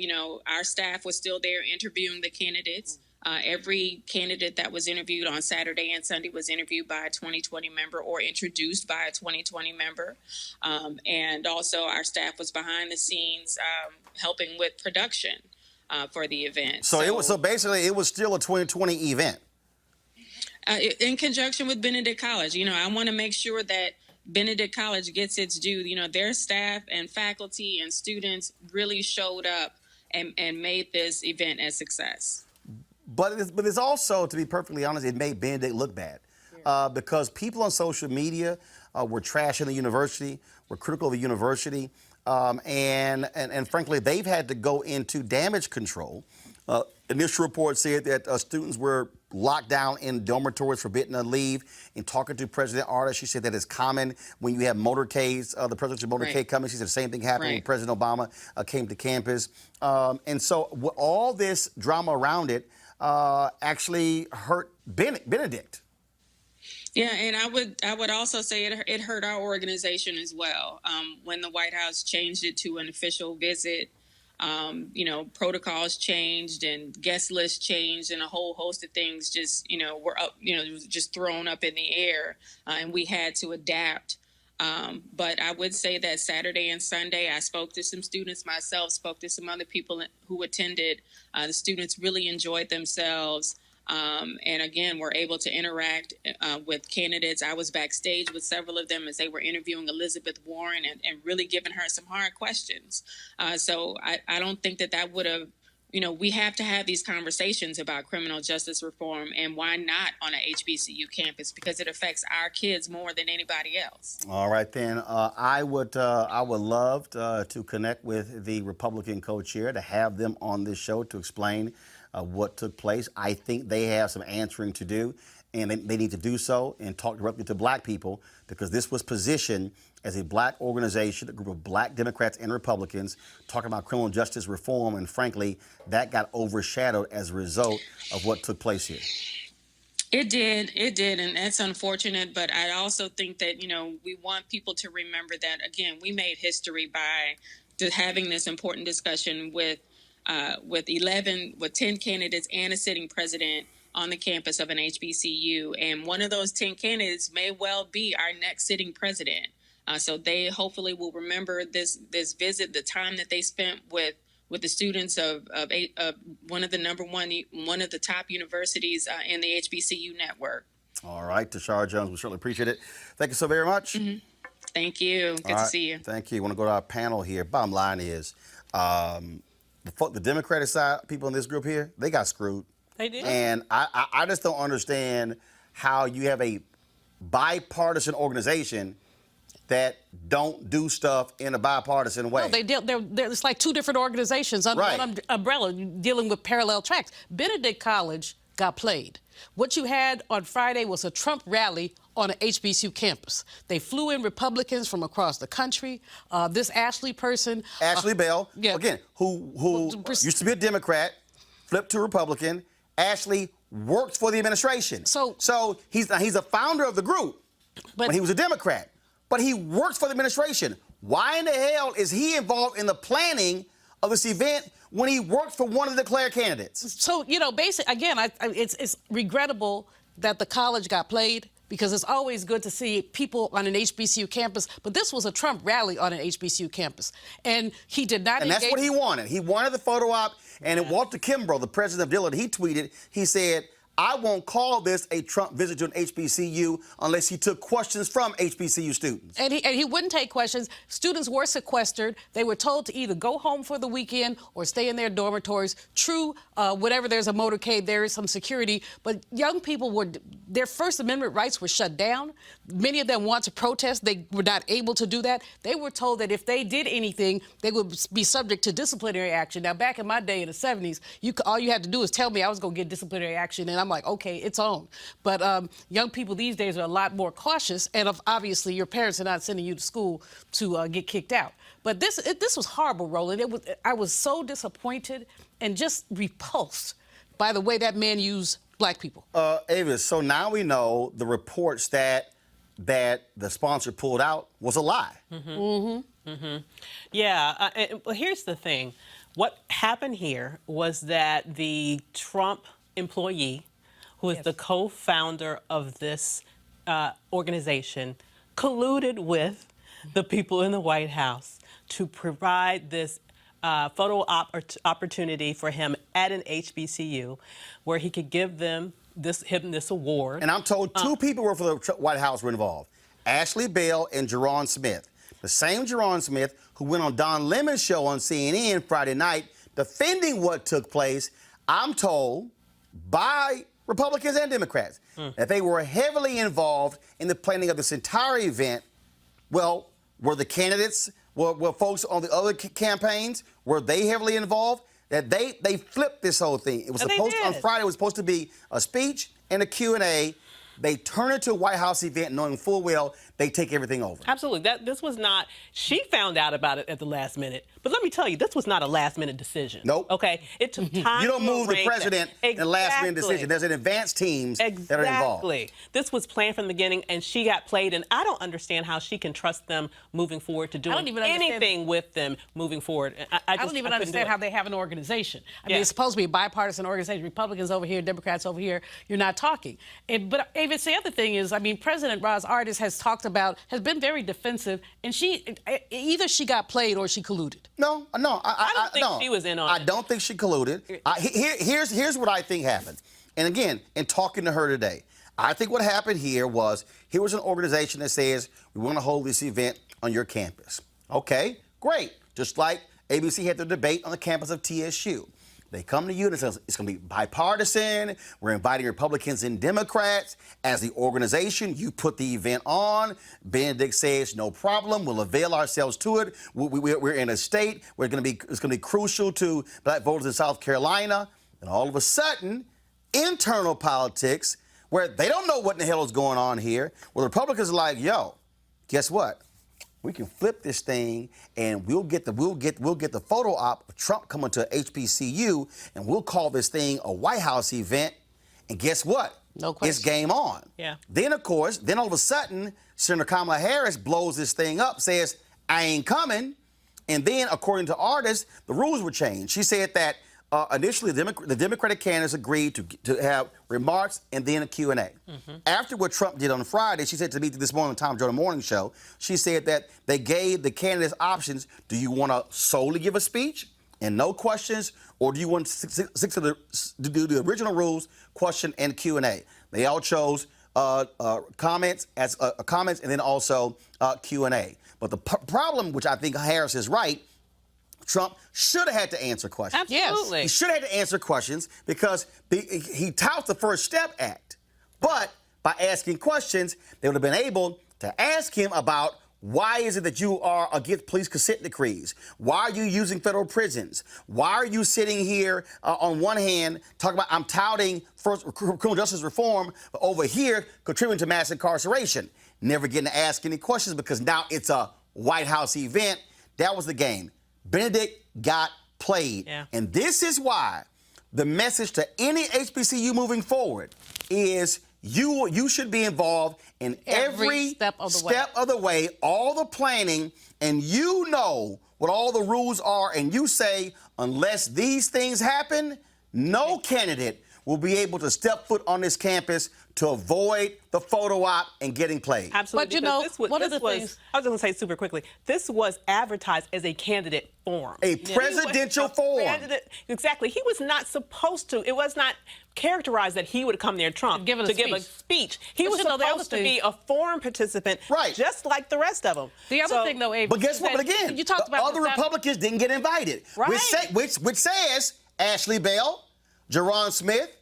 our staff was still there interviewing the candidates. Every candidate that was interviewed on Saturday and Sunday was interviewed by a 2020 member or introduced by a 2020 member. And also our staff was behind the scenes helping with production for the event. So basically it was still a 2020 event. In conjunction with Benedict College. I want to make sure that Benedict College gets its due. Their staff and faculty and students really showed up and made this event a success. But it's also, to be perfectly honest, it made Benedict look bad because people on social media were trashing the university, were critical of the university, and frankly, they've had to go into damage control. Initial report said that students were locked down in dormitories, forbidden to leave. In talking to President Artis, she said that it's common when you have motorcades, the presidential motorcade coming. She said the same thing happened when President Obama came to campus. And so all this drama around it actually hurt Benedict. Yeah, and I would also say it hurt our organization as well. When the White House changed it to an official visit, protocols changed and guest lists changed, and a whole host of things just were up, just thrown up in the air, and we had to adapt. But I would say that Saturday and Sunday, I spoke to some students myself, spoke to some other people who attended. The students really enjoyed themselves. And again, were able to interact with candidates. I was backstage with several of them as they were interviewing Elizabeth Warren and really giving her some hard questions. So I don't think that would have, we have to have these conversations about criminal justice reform, and why not on a HBCU campus, because it affects our kids more than anybody else. All right, then. I would love to connect with the Republican co-chair, to have them on this show to explain what took place. I think they have some answering to do, and they need to do so and talk directly to black people, because this was positioned as a black organization, a group of black Democrats and Republicans talking about criminal justice reform, and frankly, that got overshadowed as a result of what took place here. It did, and that's unfortunate, but I also think that, we want people to remember that, again, we made history by having this important discussion with 10 candidates and a sitting president on the campus of an HBCU. And one of those 10 candidates may well be our next sitting president. So they hopefully will remember this visit, the time that they spent with the students of one of the top universities in the HBCU network. All right, Tashara Jones, we certainly appreciate it. Thank you so very much. Thank you. Good to see you. Thank you. I want to go to our panel here. Bottom line is, the Democratic side, people in this group here, they got screwed. They did. And I just don't understand how you have a bipartisan organization that don't do stuff in a bipartisan way. No, it's like two different organizations under one umbrella dealing with parallel tracks. Benedict College got played. What you had on Friday was a Trump rally on an HBCU campus. They flew in Republicans from across the country. This Ashley person, Ashley Bell, yeah. again, who used to be a Democrat, flipped to Republican. Ashley worked for the administration. So he's a founder of the group, but he was a Democrat. But he works for the administration. Why in the hell is he involved in the planning of this event when he worked for one of the declared candidates? So, basically, again, it's regrettable that the college got played because it's always good to see people on an HBCU campus. But this was a Trump rally on an HBCU campus. And he did not And that's what he wanted. He wanted the photo op. And Walter Kimbrough, the president of Dillard, he tweeted, he said, I won't call this a Trump visit to an HBCU unless he took questions from HBCU students. And he wouldn't take questions. Students were sequestered. They were told to either go home for the weekend or stay in their dormitories. True, whatever, there's a motorcade, there is some security. But young people their First Amendment rights were shut down. Many of them want to protest. They were not able to do that. They were told that if they did anything, they would be subject to disciplinary action. Now, back in my day in the 70s, all you had to do was tell me I was going to get disciplinary action, and I'm like, okay, it's on. But young people these days are a lot more cautious, and obviously your parents are not sending you to school to get kicked out. But this was horrible, Roland. I was so disappointed and just repulsed by the way that man used black people. Avis, so now we know the reports that the sponsor pulled out was a lie. Yeah, well, here's the thing. What happened here was that the Trump employee, who is the co-founder of this organization, colluded with the people in the White House to provide this photo opportunity for him at an HBCU where he could give them this award. And I'm told two people were for the White House were involved, Ashley Bell and Jerron Smith. The same Jerron Smith who went on Don Lemon's show on CNN Friday night defending what took place, I'm told, by Republicans and Democrats, that they were heavily involved in the planning of this entire event. Well, were the candidates, were folks on the other campaigns, were they heavily involved? That they flipped this whole thing. It was supposed on Friday. It was supposed to be a speech and a Q&A. They turn it to a White House event knowing full well they take everything over. Absolutely. This was not, she found out about it at the last minute. But let me tell you, this was not a last minute decision. Nope. Okay? It took time. You don't move the president in a last minute decision. There's an advanced teams that are involved. Exactly. This was planned from the beginning, and she got played, and I don't understand how she can trust them moving forward to do anything with them moving forward. I don't even understand how they have an organization. I mean, it's supposed to be a bipartisan organization. Republicans over here, Democrats over here. You're not talking. But Avis, the other thing is, I mean, President Roz Artis has been very defensive, and either she got played or she colluded. No, I don't think she was in on it. I don't think she colluded. Here's what I think happened. And again, in talking to her today, I think what happened here was an organization that says, we want to hold this event on your campus. Okay, great. Just like ABC had the debate on the campus of TSU. They come to you and say, it's going to be bipartisan. We're inviting Republicans and Democrats. As the organization, you put the event on. Benedict says, no problem. We'll avail ourselves to it. We're in a state where it's going to be crucial to black voters in South Carolina. And all of a sudden, internal politics, where they don't know what in the hell is going on here, where the Republicans are like, yo, guess what? We can flip this thing, and we'll get the photo op of Trump coming to HBCU, and we'll call this thing a White House event. And guess what? No question. It's game on. Yeah. Then, of course, all of a sudden, Senator Kamala Harris blows this thing up, says, I ain't coming. And then, according to Artis, the rules were changed. She said that initially the Democratic candidates agreed to have remarks and then a Q&A. After what Trump did on Friday, she said to me this morning on the Tom Jordan Morning Show, she said that they gave the candidates options. Do you want to solely give a speech and no questions, or do you want to stick to do the original rules, question and Q&A? They all chose comments, and then also Q&A. But the problem, which I think Harris is right, Trump should have had to answer questions. Absolutely. He should have had to answer questions because he touts the First Step Act. But by asking questions, they would have been able to ask him about why is it that you are against police consent decrees? Why are you using federal prisons? Why are you sitting here on one hand talking about I'm touting first criminal justice reform, but over here contributing to mass incarceration? Never getting to ask any questions because now it's a White House event. That was the game. Benedict got played. Yeah. And this is why the message to any HBCU moving forward is you should be involved in every step of the way, all the planning, and you know what all the rules are, and you say, unless these things happen, no candidate will be able to step foot on this campus to avoid the photo op and getting played. Absolutely. But you know, one of the things I was going to say super quickly, this was advertised as a candidate forum. A presidential forum. Exactly. He was not supposed to. It was not characterized that he would come there, Trump, give a speech. He was supposed to be a forum participant, right, just like the rest of them. The other thing, though, Abe, but guess what? But again, you talked about other Republicans didn't get invited, right? Which says Ashley Bell, Jerron Smith,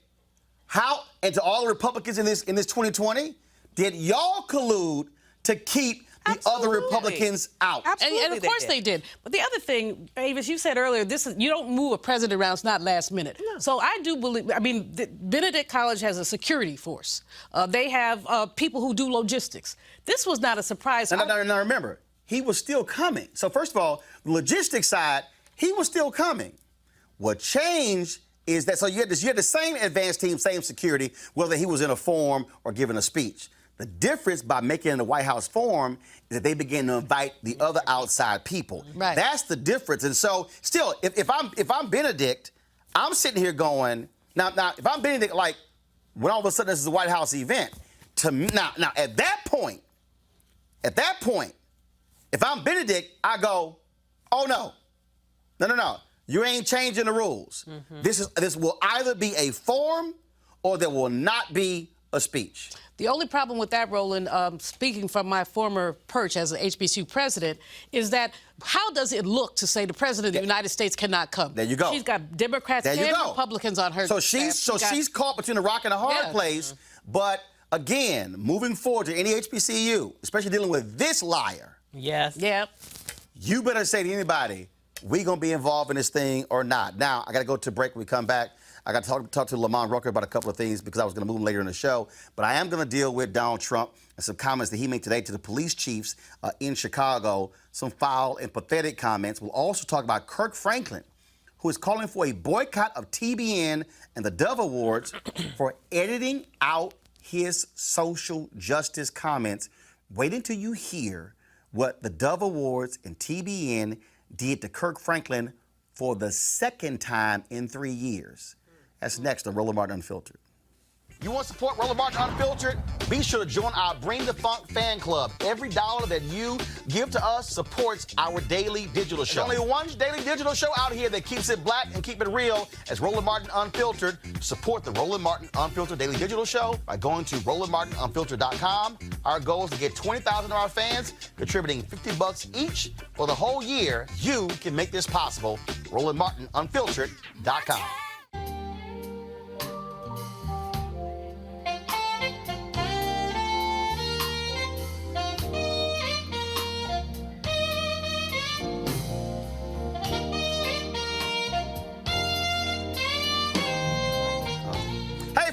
and to all the Republicans in this 2020, did y'all collude to keep the other Republicans out? Absolutely, and of course they did. But the other thing, Avis, you said earlier, you don't move a president around. It's not last minute. No. So I do believe. I mean, Benedict College has a security force. They have people who do logistics. This was not a surprise. Now remember, he was still coming. So first of all, the logistics side, he was still coming. What changed is that you had the same advanced team, same security, whether he was in a forum or giving a speech. The difference by making it in the White House forum is that they began to invite the other outside people. Right. That's the difference. And so, still, if I'm Benedict, I'm sitting here going, now if I'm Benedict, like when all of a sudden this is a White House event, now at that point, if I'm Benedict, I go, oh no. You ain't changing the rules. Mm-hmm. This will either be a forum or there will not be a speech. The only problem with that, Roland, speaking from my former perch as an HBCU president, is that how does it look to say the president of the United States cannot come? There you go. She's got Democrats and Republicans on her. So she's caught between a rock and a hard place. Mm-hmm. But again, moving forward to any HBCU, especially dealing with this liar. Yes. Yep. You better say to anybody, we gonna be involved in this thing or not. Now, I gotta go to break when we come back. I got to talk to Lamont Rucker about a couple of things because I was going to move him later in the show. But I am going to deal with Donald Trump and some comments that he made today to the police chiefs in Chicago, some foul and pathetic comments. We'll also talk about Kirk Franklin, who is calling for a boycott of TBN and the Dove Awards for editing out his social justice comments. Wait until you hear what the Dove Awards and TBN did to Kirk Franklin for the second time in 3 years. That's next on Roland Martin Unfiltered. You want to support Roland Martin Unfiltered? Be sure to join our Bring the Funk fan club. Every dollar that you give to us supports our daily digital show. There's only one daily digital show out here that keeps it black and keep it real as Roland Martin Unfiltered. Support the Roland Martin Unfiltered daily digital show by going to RolandMartinUnfiltered.com. Our goal is to get 20,000 of our fans contributing $50 each for the whole year. You can make this possible. RolandMartinUnfiltered.com.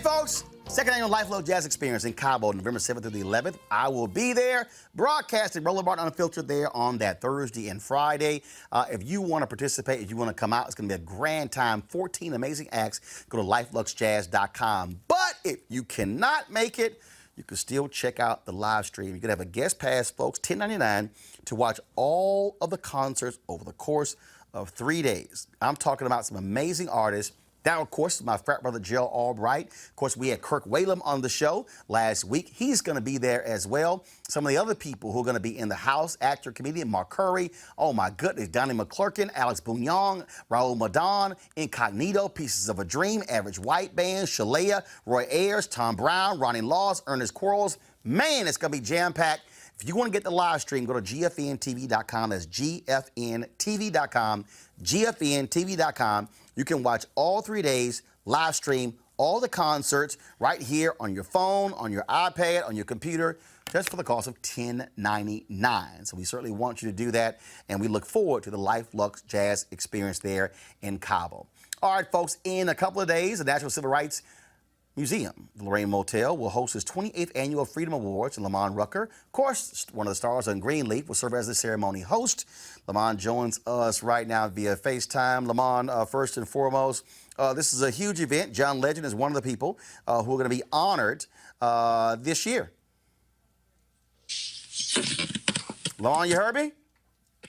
Folks, second annual Luxe Jazz Experience in Cabo, November 7th through the 11th. I will be there, broadcasting Roland Martin Unfiltered there on that Thursday and Friday. If you want to participate, if you want to come out, it's going to be a grand time. 14 amazing acts. Go to LifeLuxeJazz.com. But if you cannot make it, you can still check out the live stream. You can have a guest pass, folks, $10.99 to watch all of the concerts over the course of 3 days. I'm talking about some amazing artists That, of course, is my frat brother, Joe Albright. Of course, we had Kirk Whalum on the show last week. He's going to be there as well. Some of the other people who are going to be in the house, actor, comedian Mark Curry, oh my goodness, Donnie McClurkin, Alex Bouillon, Raul Madon, Incognito, Pieces of a Dream, Average White Band, Shalea, Roy Ayers, Tom Brown, Ronnie Laws, Ernest Quarles. Man, it's going to be jam-packed. If you want to get the live stream, go to gfntv.com. That's gfntv.com, gfntv.com. You can watch all 3 days, live stream, all the concerts right here on your phone, on your iPad, on your computer, just for the cost of $10.99. So we certainly want you to do that, and we look forward to the Luxe Jazz experience there in Cabo. All right, folks, in a couple of days, the National Civil Rights Museum, the Lorraine Hotel, will host its 28th Annual Freedom Awards, and Lamont Rucker, of course, one of the stars on Greenleaf, will serve as the ceremony host. Lamont joins us right now via FaceTime. Lamont, first and foremost, this is a huge event. John Legend is one of the people who are going to be honored this year. Lamont, you heard me?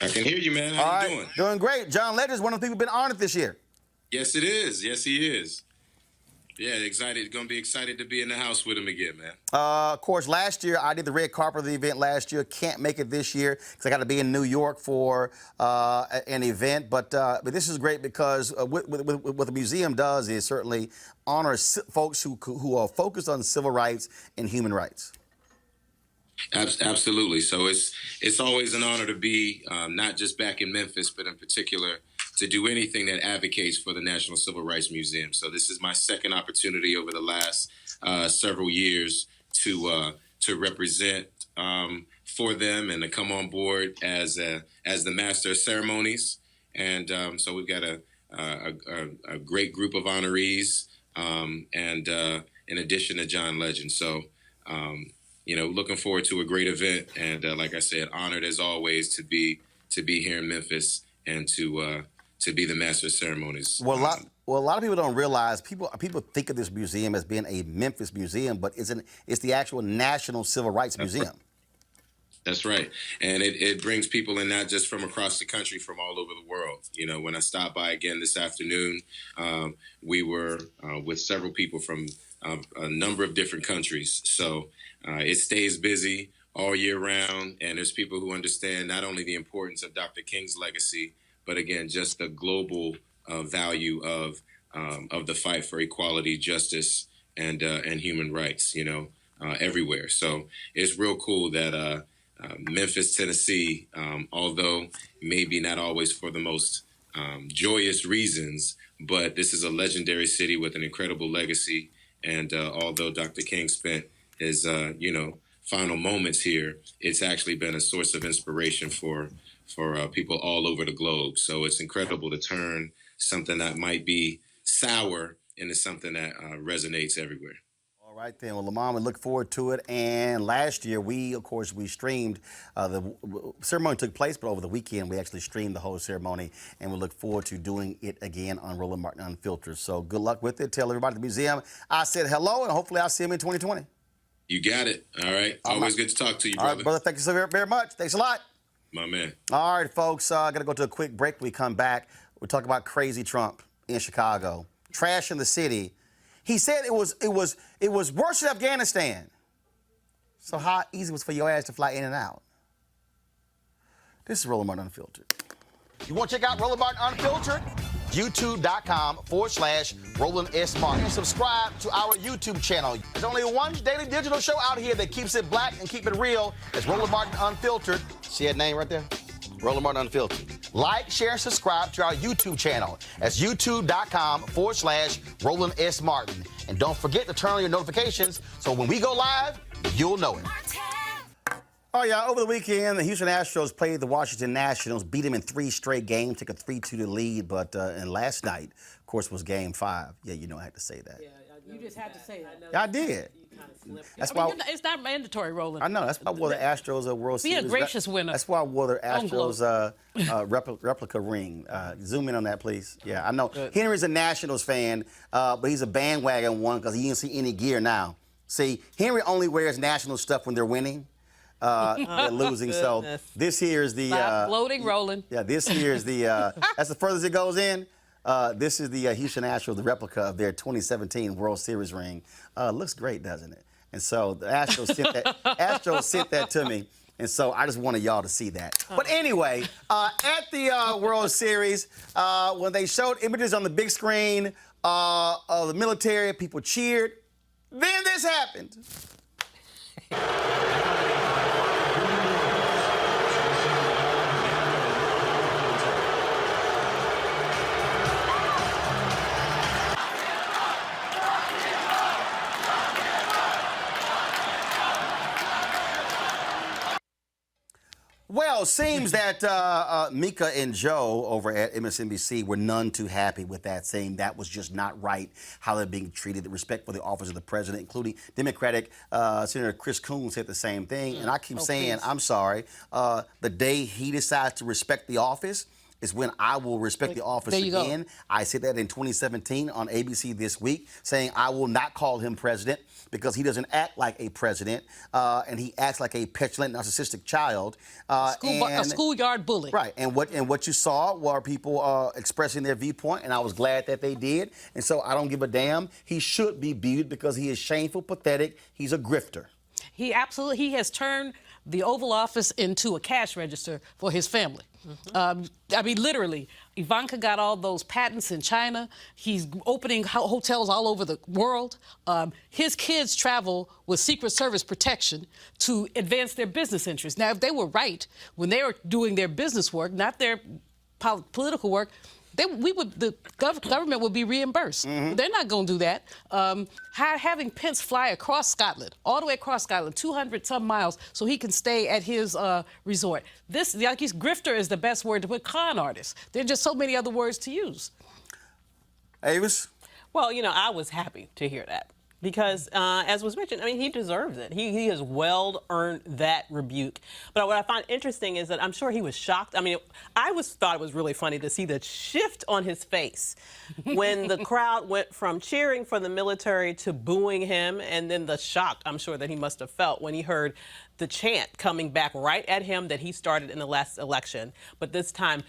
I can hear you, man. How you doing? Doing great. John Legend is one of the people who've been honored this year. Yes, it is. Yes, he is. Yeah, excited. Going to be excited to be in the house with him again, man. Of course, last year, I did the red carpet of the event last year. Can't make it this year because I got to be in New York for an event. But this is great because what the museum does is certainly honor folks who are focused on civil rights and human rights. Absolutely. So it's always an honor to be not just back in Memphis, but in particular to do anything that advocates for the National Civil Rights Museum. So this is my second opportunity over the last several years to represent for them and to come on board as the master of ceremonies. And so we've got a great group of honorees, and in addition to John Legend. So looking forward to a great event, and like I said, honored as always to be here in Memphis and to be the master of ceremonies. Well, a lot of people don't realize people think of this museum as being a Memphis museum, but it's the actual National Civil Rights Museum. That's right, and it brings people in not just from across the country, from all over the world. When I stopped by again this afternoon, we were with several people from a number of different countries. So it stays busy all year round, and there's people who understand not only the importance of Dr. King's legacy, but again, just the global value of the fight for equality, justice, and human rights, everywhere. So it's real cool that Memphis, Tennessee, although maybe not always for the most joyous reasons, but this is a legendary city with an incredible legacy. And although Dr. King spent his, final moments here, it's actually been a source of inspiration for people all over the globe. So it's incredible to turn something that might be sour into something that resonates everywhere. All right, then. Well, Lamont, we look forward to it. And last year, we streamed, the ceremony took place, but over the weekend, we actually streamed the whole ceremony, and we look forward to doing it again on Roland Martin Unfiltered. So good luck with it. Tell everybody at the museum I said hello, and hopefully I'll see them in 2020. You got it. All right. Always good to talk to you, brother. All right, brother. Thank you so very, very much. Thanks a lot. My man. All right, folks. Got to go to a quick break. When we come back, we'll talk about crazy Trump in Chicago, trash in the city. He said it was worse than Afghanistan. So how easy was it for your ass to fly in and out? This is Roland Martin Unfiltered. You want to check out Roland Martin Unfiltered? YouTube.com/Roland S. Martin. Subscribe to our YouTube channel. There's only one daily digital show out here that keeps it black and keep it real. It's Roland Martin Unfiltered. See that name right there? Roland Martin Unfiltered. Like, share, and subscribe to our YouTube channel. That's youtube.com/Roland S. Martin. And don't forget to turn on your notifications so when we go live, you'll know it. Oh, yeah, over the weekend, the Houston Astros played the Washington Nationals, beat them in 3 straight games, took a 3-2 lead, but and last night, of course, was Game 5. Yeah, I had to say that. Yeah, you just had to say that. Yeah, I did. That's why it's not mandatory, Roland. I know. That's why I wore the Astros World Series. Be a gracious winner. That's why I wore the Astros replica ring. Zoom in on that, please. Yeah, I know. Good. Henry's a Nationals fan, but he's a bandwagon one because he didn't see any gear now. See, Henry only wears National stuff when they're winning. They're losing. So this here is the floating, Roland. Yeah, this here is the that's the furthest it goes in. This is the Houston Astros, the replica of their 2017 World Series ring. Looks great, doesn't it? And so the Astros sent that to me. And so I just wanted y'all to see that. But anyway, at the World Series, when they showed images on the big screen of the military, people cheered. Then this happened. Well, seems that Mika and Joe over at MSNBC were none too happy with that, saying that was just not right, how they're being treated, the respect for the office of the president, including Democratic Senator Chris Coons said the same thing. And I keep saying, I'm sorry, the day he decides to respect the office is when I will respect the office again. I said that in 2017 on ABC This Week, saying I will not call him president because he doesn't act like a president, and he acts like a petulant, narcissistic child. A schoolyard bully. Right, and what you saw were people expressing their viewpoint, and I was glad that they did. And so I don't give a damn. He should be viewed because he is shameful, pathetic. He's a grifter. He has turned the Oval Office into a cash register for his family. I mean, literally, Ivanka got all those patents in China. He's opening hotels all over the world. His kids travel with Secret Service protection to advance their business interests. Now, if they were right when they were doing their business work, not their political work, the government would be reimbursed. They're not going to do that. Having Pence fly across Scotland, all the way across Scotland, 200-some miles, so he can stay at his resort. Grifter is the best word to put. Con artist. There are just so many other words to use. Avis? Well, I was happy to hear that. Because, as was mentioned, I mean, he deserves it. He has well earned that rebuke. But what I find interesting is that I'm sure he was shocked. I mean, thought it was really funny to see the shift on his face when the crowd went from cheering for the military to booing him, and then the shock I'm sure that he must have felt when he heard the chant coming back right at him that he started in the last election. But this time,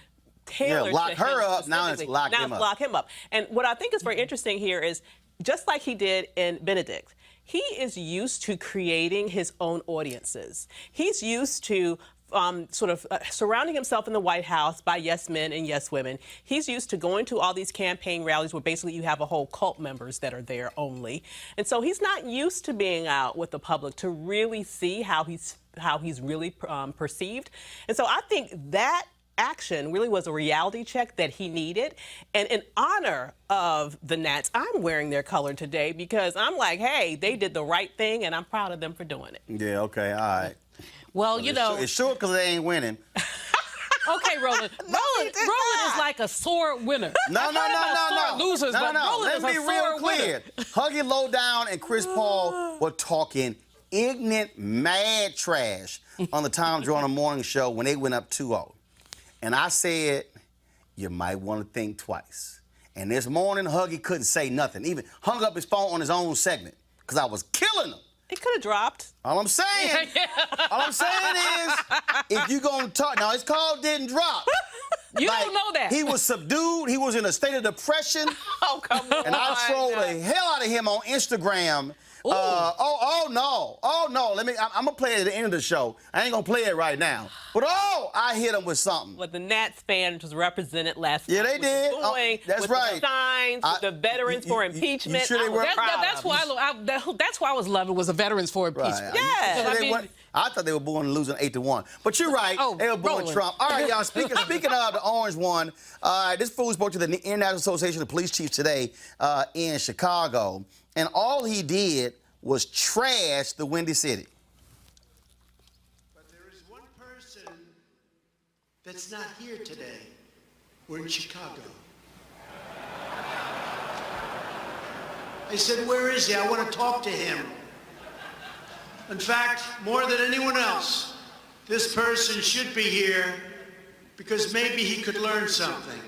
tailored lock to her him up, now it's lock him up. Lock him up. And what I think is very interesting here is, just like he did in Benedict, he is used to creating his own audiences. He's used to surrounding himself in the White House by yes men and yes women. He's used to going to all these campaign rallies where basically you have a whole cult members that are there only. And so he's not used to being out with the public to really see how he's really perceived. And so I think that action really was a reality check that he needed. And in honor of the Nats, I'm wearing their color today because I'm like, hey, they did the right thing, and I'm proud of them for doing it. Yeah, okay, all right. Well, It's short because they ain't winning. Okay, Roland. Roland is like a sore winner. No. Losers, but Roland is a sore winner. Let's be real clear. Huggy Lowdown and Chris Paul were talking ignorant, mad trash on the Tom Joyner Morning Show when they went up 2-0. And I said, you might want to think twice. And this morning, Huggy couldn't say nothing. Even hung up his phone on his own segment because I was killing him. It could have dropped. All I'm saying is, if you're going to talk, now his call didn't drop. You don't know that. He was subdued. He was in a state of depression. Oh, come on. And I trolled the hell out of him on Instagram. No. I'm going to play it at the end of the show. I ain't going to play it right now. But I hit him with something. But the Nats fans was represented last night. Yeah, they did. That's with right. The signs, with the veterans for impeachment. Sure they were? That's why I was loving was the veterans for impeachment. Right. Yeah. I thought they were booing losing 8-1. But you're right. They were booing Trump. All right, y'all. Speaking of the orange one, this fool spoke to the International Association of Police Chiefs today in Chicago. And all he did was trash the Windy City. But there is one person that's not here today. We're in Chicago. I said, where is he? I want to talk to him. In fact, more than anyone else, this person should be here because maybe he could learn something.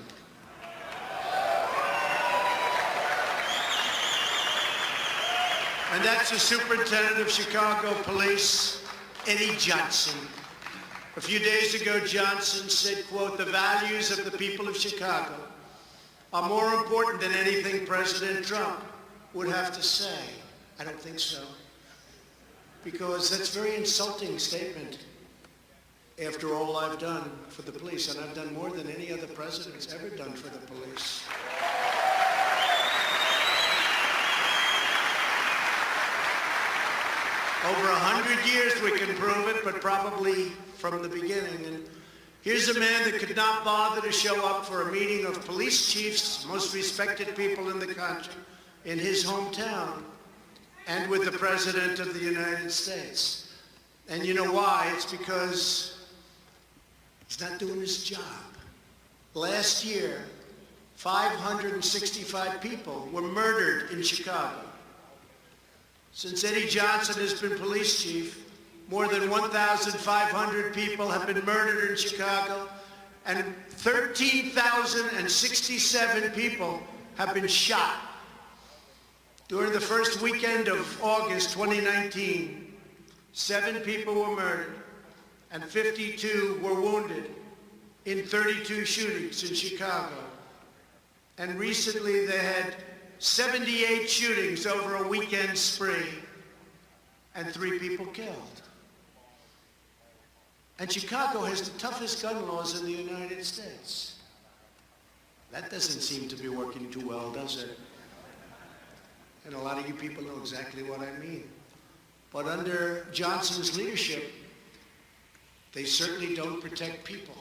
And that's the Superintendent of Chicago Police, Eddie Johnson. A few days ago, Johnson said, quote, the values of the people of Chicago are more important than anything President Trump would have to say. I don't think so. Because that's a very insulting statement after all I've done for the police, and I've done more than any other president's ever done for the police. Over 100 years we can prove it, but probably from the beginning. And here's a man that could not bother to show up for a meeting of police chiefs, most respected people in the country, in his hometown, and with the President of the United States. And you know why? It's because he's not doing his job. Last year, 565 people were murdered in Chicago. Since Eddie Johnson has been police chief, more than 1,500 people have been murdered in Chicago, and 13,067 people have been shot. During the first weekend of August 2019, 7 people were murdered and 52 were wounded in 32 shootings in Chicago. And recently they had 78 shootings over a weekend spree and 3 people killed. And Chicago has the toughest gun laws in the United States. That doesn't seem to be working too well, does it? And a lot of you people know exactly what I mean. But under Johnson's leadership, they certainly don't protect people.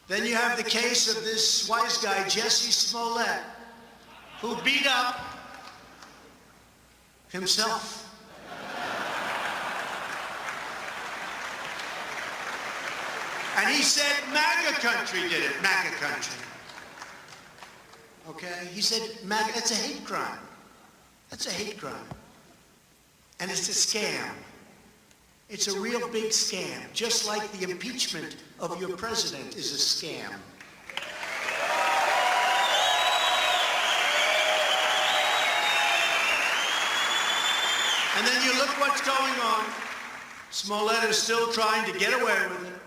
Then you have the case of this wise guy, Jesse Smollett, who beat up himself. And he said MAGA country did it, MAGA country. Okay? He said MAGA, that's a hate crime. That's a hate crime. And it's a scam. It's a real big scam, just like the impeachment of your president is a scam. And then you look what's going on. Smollett is still trying to get away with it.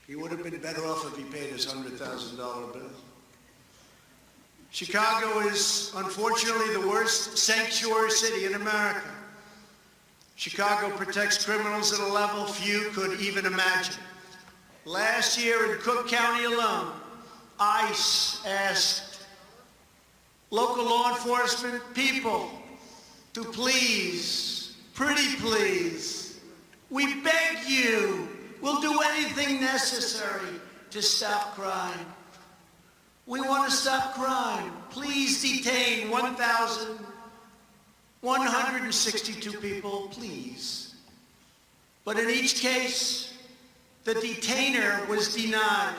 He would have been better off if he paid his $100,000 bill. Chicago is, unfortunately, the worst sanctuary city in America. Chicago protects criminals at a level few could even imagine. Last year in Cook County alone, ICE asked local law enforcement people to please, pretty please, we beg you, we'll do anything necessary to stop crime. We want to stop crime. Please detain 1,162 people, please. But in each case, the detainer was denied.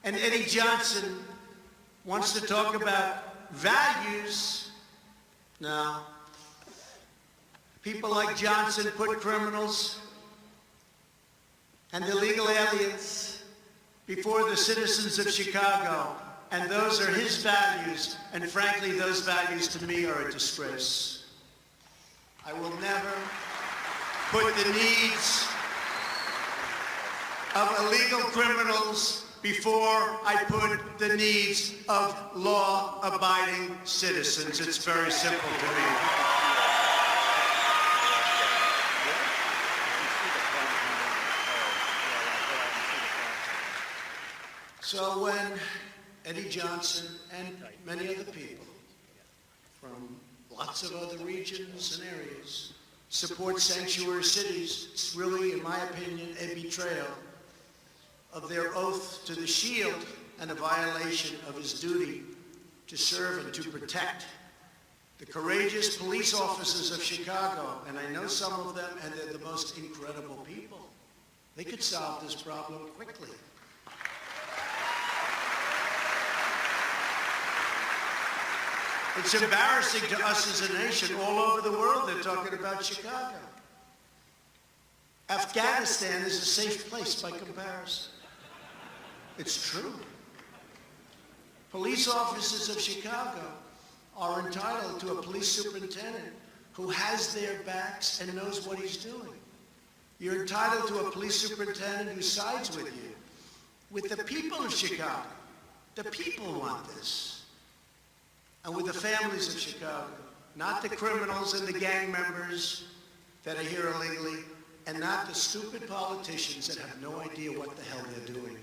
And Eddie Johnson wants to talk about values. No. People like Johnson put criminals and illegal aliens before the citizens of Chicago. And those are his values. And frankly, those values to me are a disgrace. I will never put the needs of illegal criminals before I put the needs of law-abiding citizens. It's very simple to me. So when Eddie Johnson and many other people from lots of other regions and areas support sanctuary cities, it's really, in my opinion, a betrayal of their oath to the Shield and a violation of his duty to serve and to protect the courageous police officers of Chicago. And I know some of them, and they're the most incredible people. They could solve this problem quickly. It's embarrassing to us as a nation. All over the world, they're talking about Chicago. Afghanistan is a safe place by comparison. It's true. Police officers of Chicago are entitled to a police superintendent who has their backs and knows what he's doing. You're entitled to a police superintendent who sides with you, with the people of Chicago. The people want this. And with the families of Chicago, not the criminals and the gang members that are here illegally, and not the stupid politicians that have no idea what the hell they're doing.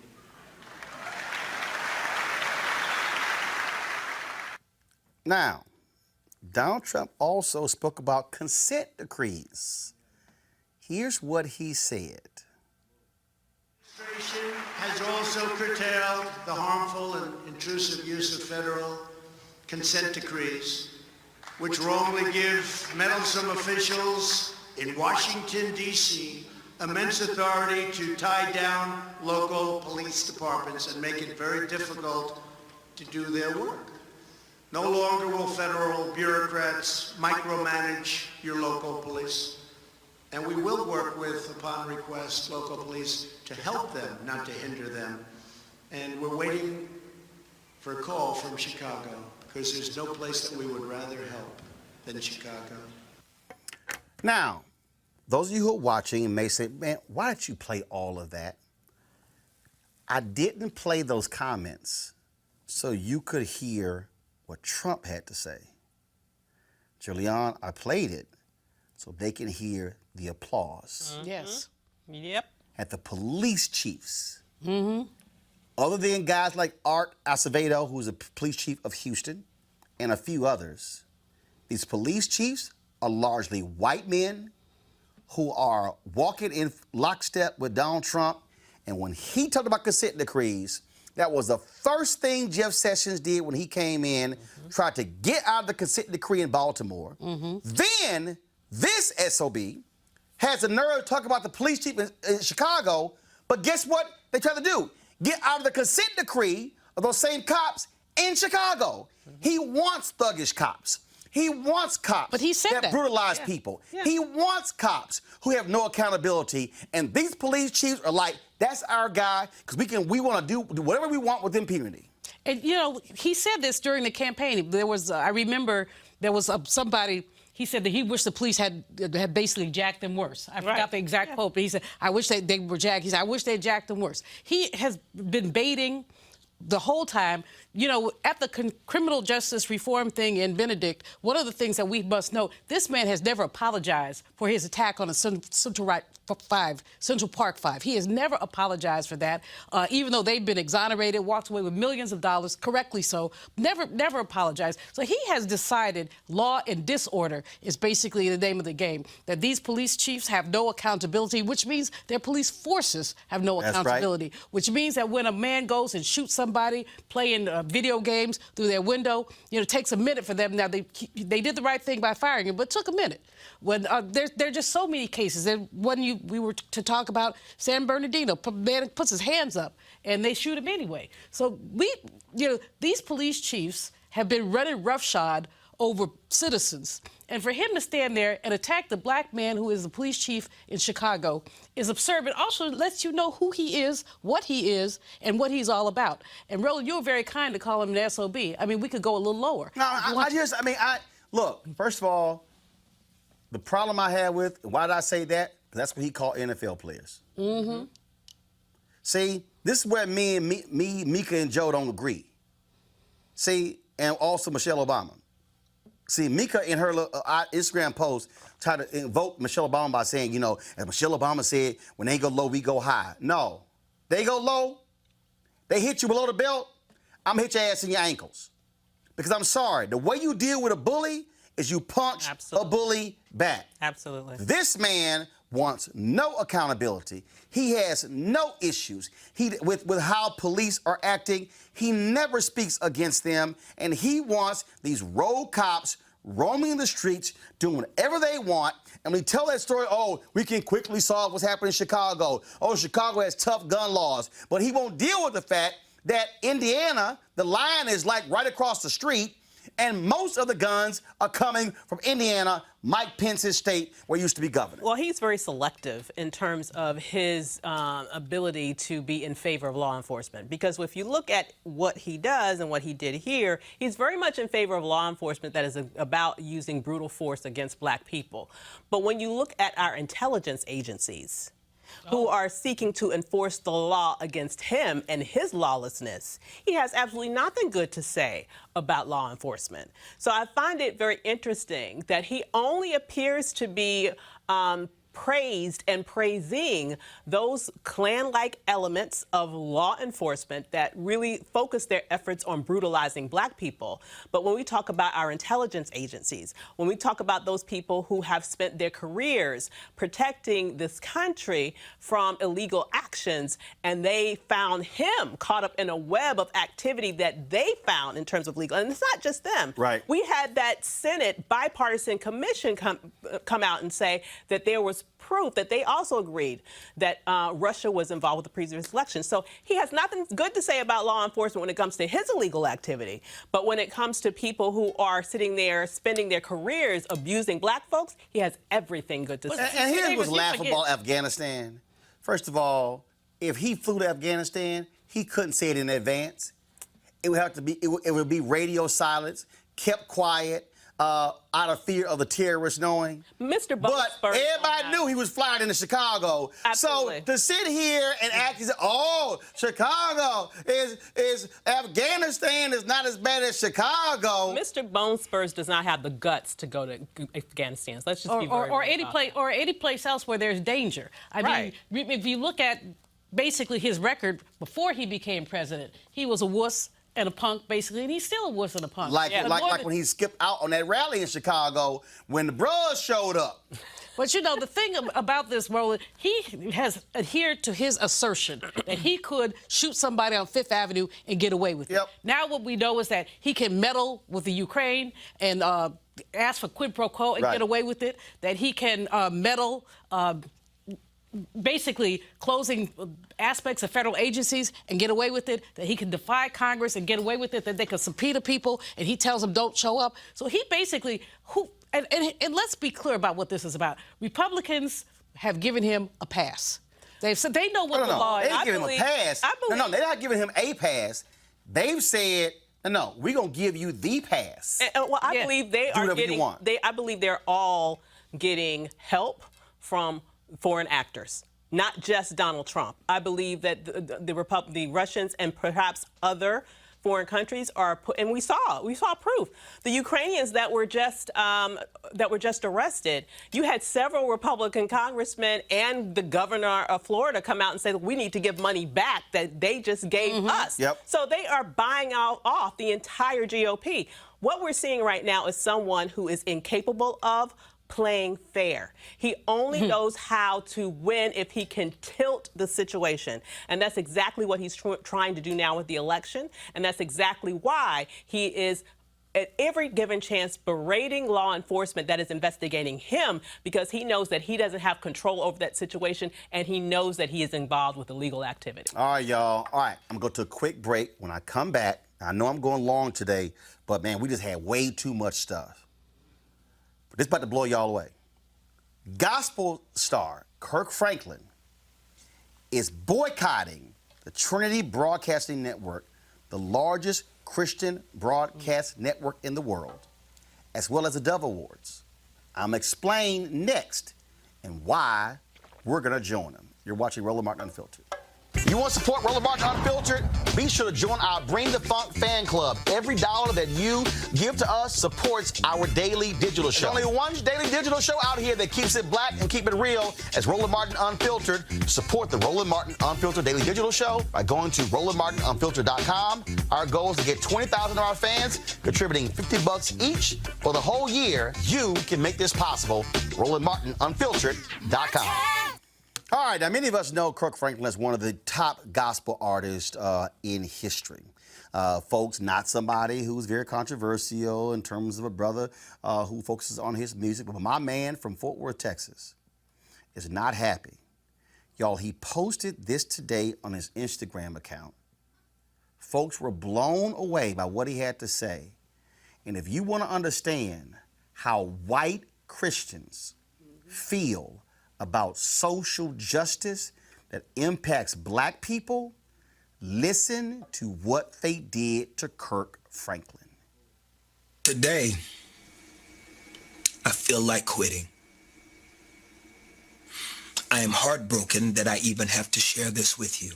Now, Donald Trump also spoke about consent decrees. Here's what he said. The administration has also curtailed the harmful and intrusive use of federal consent decrees, which wrongly give meddlesome officials in Washington, D.C., immense authority to tie down local police departments and make it very difficult to do their work. No longer will federal bureaucrats micromanage your local police. And we will work with, upon request, local police to help them, not to hinder them. And we're waiting for a call from Chicago, because there's no place that we would rather help than Chicago. Now, those of you who are watching may say, man, why did you play all of that? I didn't play those comments so you could hear what Trump had to say. Julianne, I played it so they can hear the applause. Yes. Yep. At the police chiefs. Other than guys like Art Acevedo, who's a police chief of Houston, and a few others, these police chiefs are largely white men who are walking in lockstep with Donald Trump. And when he talked about consent decrees, that was the first thing Jeff Sessions did when he came in, tried to get out of the consent decree in Baltimore. Then this SOB has the nerve to talk about the police chief in Chicago, but guess what they tried to do? Get out of the consent decree of those same cops in Chicago. He wants thuggish cops. He wants cops But he said that. brutalize people. He wants cops who have no accountability. And these police chiefs are like, that's our guy, because we want to do whatever we want with impunity. And, you know, he said this during the campaign. There was, I remember there was somebody, he said that he wished the police had basically jacked them worse. I forgot the exact quote, but he said, I wish they were jacked. He said, I wish they jacked them worse. He has been baiting the whole time. You know, at the criminal justice reform thing in Benedict, one of the things that we must know, this man has never apologized for his attack on a Central Park 5. He has never apologized for that, even though they've been exonerated, walked away with millions of dollars, correctly so, never apologized. So he has decided law and disorder is basically the name of the game, that these police chiefs have no accountability, which means their police forces have no accountability, which means that when a man goes and shoots somebody playing video games through their window, you know, it takes a minute for them. Now, they did the right thing by firing him, but it took a minute. When there are just so many cases. And when we were to talk about San Bernardino, man puts his hands up and they shoot him anyway. So these police chiefs have been running roughshod over citizens. And for him to stand there and attack the black man who is the police chief in Chicago is absurd, but also lets you know who he is, and what he's all about. And Roland, you were very kind to call him an SOB. I mean, we could go a little lower. No, look, first of all, the problem I had with, why did I say that? Because that's what he called NFL players. See, this is where Mika and Joe don't agree. See, and also Michelle Obama. See, Mika in her Instagram post tried to invoke Michelle Obama by saying, you know, as Michelle Obama said, when they go low, we go high. No, they go low, they hit you below the belt, I'm gonna hit your ass in your ankles. Because I'm sorry, the way you deal with a bully is you punch a bully back. Absolutely. This man wants no accountability. He has no issues with how police are acting. He never speaks against them, and he wants these rogue cops roaming the streets, doing whatever they want. And we tell that story, oh, we can quickly solve what's happening in Chicago. Oh, Chicago has tough gun laws. But he won't deal with the fact that Indiana, the line is like right across the street, and most of the guns are coming from Indiana, Mike Pence's state, where he used to be governor. Well, he's very selective in terms of his ability to be in favor of law enforcement. Because if you look at what he does and what he did here, he's very much in favor of law enforcement that is about using brutal force against black people. But when you look at our intelligence agencies, who are seeking to enforce the law against him and his lawlessness. He has absolutely nothing good to say about law enforcement. So I find it very interesting that he only appears to be praised and praising those Klan-like elements of law enforcement that really focus their efforts on brutalizing Black people. But when we talk about our intelligence agencies, when we talk about those people who have spent their careers protecting this country from illegal actions, and they found him caught up in a web of activity that they found in terms of legal, and it's not just them. Right. We had that Senate bipartisan commission come out and say that there was proof that they also agreed that Russia was involved with the previous election. So he has nothing good to say about law enforcement when it comes to his illegal activity. But when it comes to people who are sitting there spending their careers abusing Black folks, he has everything good to say. And here's what's laughable about Afghanistan. First of all, if he flew to Afghanistan, he couldn't say it in advance. It would have to be, it would be radio silence, kept quiet, out of fear of the terrorists knowing. Mr. But everybody knew he was flying into Chicago. Absolutely. So to sit here and act as, oh, Chicago is Afghanistan is not as bad as Chicago. Mr. Bone Spurs does not have the guts to go to Afghanistan. So let's just be very or any place else where there's danger. I mean, if you look at basically his record before he became president, he was a wuss and a punk, basically, and he's still a wuss and a punk. Like when he skipped out on that rally in Chicago when the bros showed up. But you know, the thing about this, Roland, he has adhered to his assertion that he could shoot somebody on Fifth Avenue and get away with it. Now what we know is that he can meddle with the Ukraine and ask for quid pro quo and get away with it, that he can meddle basically closing aspects of federal agencies and get away with it, that he can defy Congress and get away with it, that they can subpoena people and he tells them don't show up. So he basically, and let's be clear about what this is about. Republicans have given him a pass. They've said they know what the law is. They give him a pass. No, they're not giving him a pass. They've said, no, we're going to give you the pass. Well, I believe they are getting, I believe they're all getting help from foreign actors, not just Donald Trump. I believe that the Russians and perhaps other foreign countries are and we saw proof. The Ukrainians that were just arrested, you had several Republican congressmen and the governor of Florida come out and say, we need to give money back that they just gave us. So they are buying off the entire GOP. What we're seeing right now is someone who is incapable of playing fair. He only knows how to win if he can tilt the situation. And that's exactly what he's trying to do now with the election. And that's exactly why he is at every given chance berating law enforcement that is investigating him, because he knows that he doesn't have control over that situation and he knows that he is involved with illegal activity. All right, y'all. All right, I'm going to go to a quick break. When I come back, I know I'm going long today, but man, we just had way too much stuff. This is about to blow y'all away. Gospel star Kirk Franklin is boycotting the Trinity Broadcasting Network, the largest Christian broadcast network in the world, as well as the Dove Awards. I'm explain next and why we're going to join them. You're watching Roland Martin Unfiltered. You want to support Roland Martin Unfiltered? Be sure to join our Bring the Funk fan club. Every dollar that you give to us supports our daily digital show. There's only one daily digital show out here that keeps it black and keep it real as Roland Martin Unfiltered. Support the Roland Martin Unfiltered daily digital show by going to RolandMartinUnfiltered.com. Our goal is to get 20,000 of our fans contributing $50 each for the whole year. You can make this possible. RolandMartinUnfiltered.com. All right, now many of us know Kirk Franklin as one of the top gospel artists in history. Folks, not somebody who's very controversial in terms of a brother who focuses on his music, but my man from Fort Worth, Texas, is not happy. Y'all, he posted this today on his Instagram account. Folks were blown away by what he had to say. And if you want to understand how white Christians feel about social justice that impacts black people, listen to what they did to Kirk Franklin. Today, I feel like quitting. I am heartbroken that I even have to share this with you.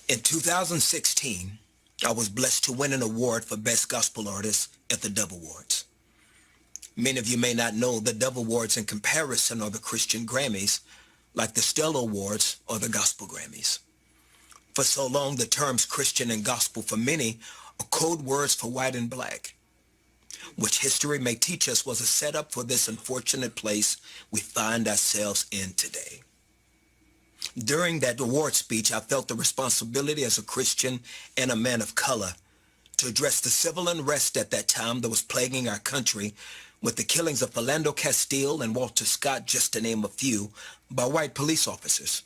In 2016, I was blessed to win an award for Best Gospel Artist at the Dove Awards. Many of you may not know the Dove Awards in comparison are the Christian Grammys, like the Stellar Awards or the Gospel Grammys. For so long, the terms Christian and gospel for many are code words for white and black, which history may teach us was a setup for this unfortunate place we find ourselves in today. During that award speech, I felt the responsibility as a Christian and a man of color to address the civil unrest at that time that was plaguing our country, with the killings of Philando Castile and Walter Scott, just to name a few, by white police officers.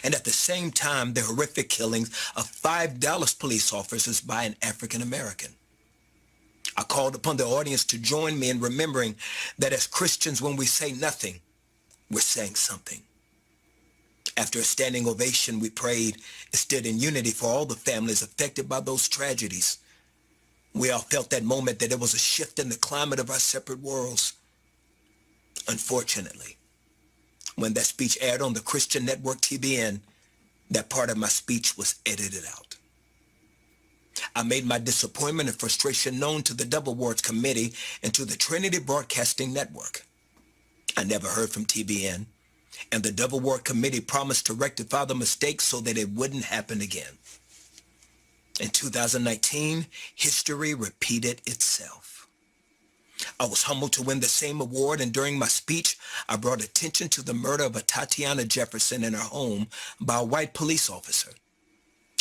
And at the same time, the horrific killings of 5 Dallas police officers by an African American. I called upon the audience to join me in remembering that as Christians, when we say nothing, we're saying something. After a standing ovation, we prayed and stood in unity for all the families affected by those tragedies. We all felt that moment that there was a shift in the climate of our separate worlds. Unfortunately, when that speech aired on the Christian network TBN, that part of my speech was edited out. I made my disappointment and frustration known to the Dove Awards Committee and to the Trinity Broadcasting Network. I never heard from TBN, and the Dove Award Committee promised to rectify the mistake so that it wouldn't happen again. In 2019, history repeated itself. I was humbled to win the same award, and during my speech, I brought attention to the murder of a Tatiana Jefferson in her home by a white police officer.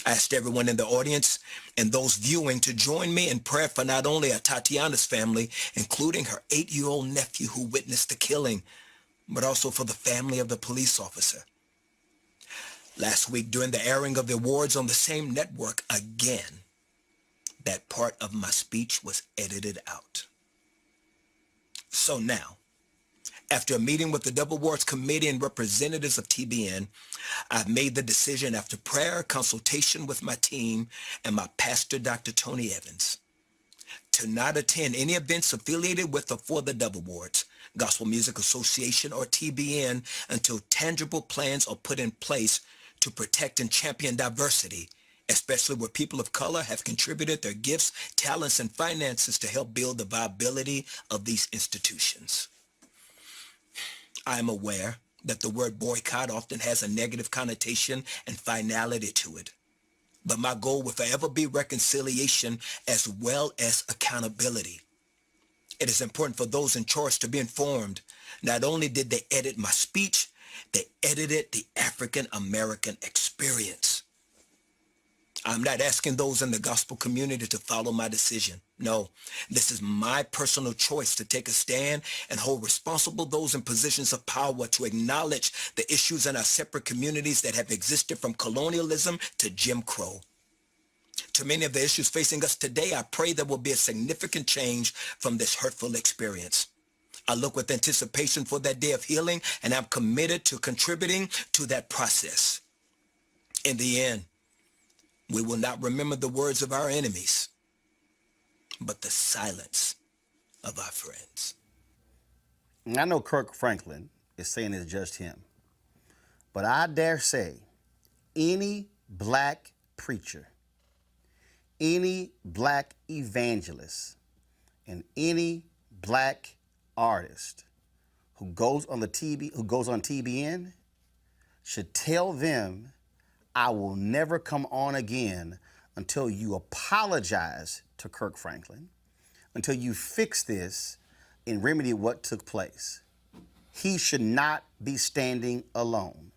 I asked everyone in the audience and those viewing to join me in prayer for not only a Tatiana's family, including her 8-year-old nephew who witnessed the killing, but also for the family of the police officer. Last week, during the airing of the awards on the same network again, that part of my speech was edited out. So now, after a meeting with the Dove Awards Committee and representatives of TBN, I've made the decision after prayer, consultation with my team, and my pastor, Dr. Tony Evans, to not attend any events affiliated with or for the Dove Awards, Gospel Music Association, or TBN until tangible plans are put in place to protect and champion diversity, especially where people of color have contributed their gifts, talents, and finances to help build the viability of these institutions. I am aware that the word boycott often has a negative connotation and finality to it, but my goal will forever be reconciliation as well as accountability. It is important for those in charge to be informed. Not only did they edit my speech, they edited the African American experience. I'm not asking those in the gospel community to follow my decision. No, this is my personal choice to take a stand and hold responsible those in positions of power to acknowledge the issues in our separate communities that have existed from colonialism to Jim Crow. To many of the issues facing us today, I pray there will be a significant change from this hurtful experience. I look with anticipation for that day of healing, and I'm committed to contributing to that process. In the end, we will not remember the words of our enemies, but the silence of our friends. And I know Kirk Franklin is saying it's just him, but I dare say any black preacher, any black evangelist, and any black artist who goes on TBN should tell them, I will never come on again until you apologize to Kirk Franklin, until you fix this and remedy what took place. He should not be standing alone.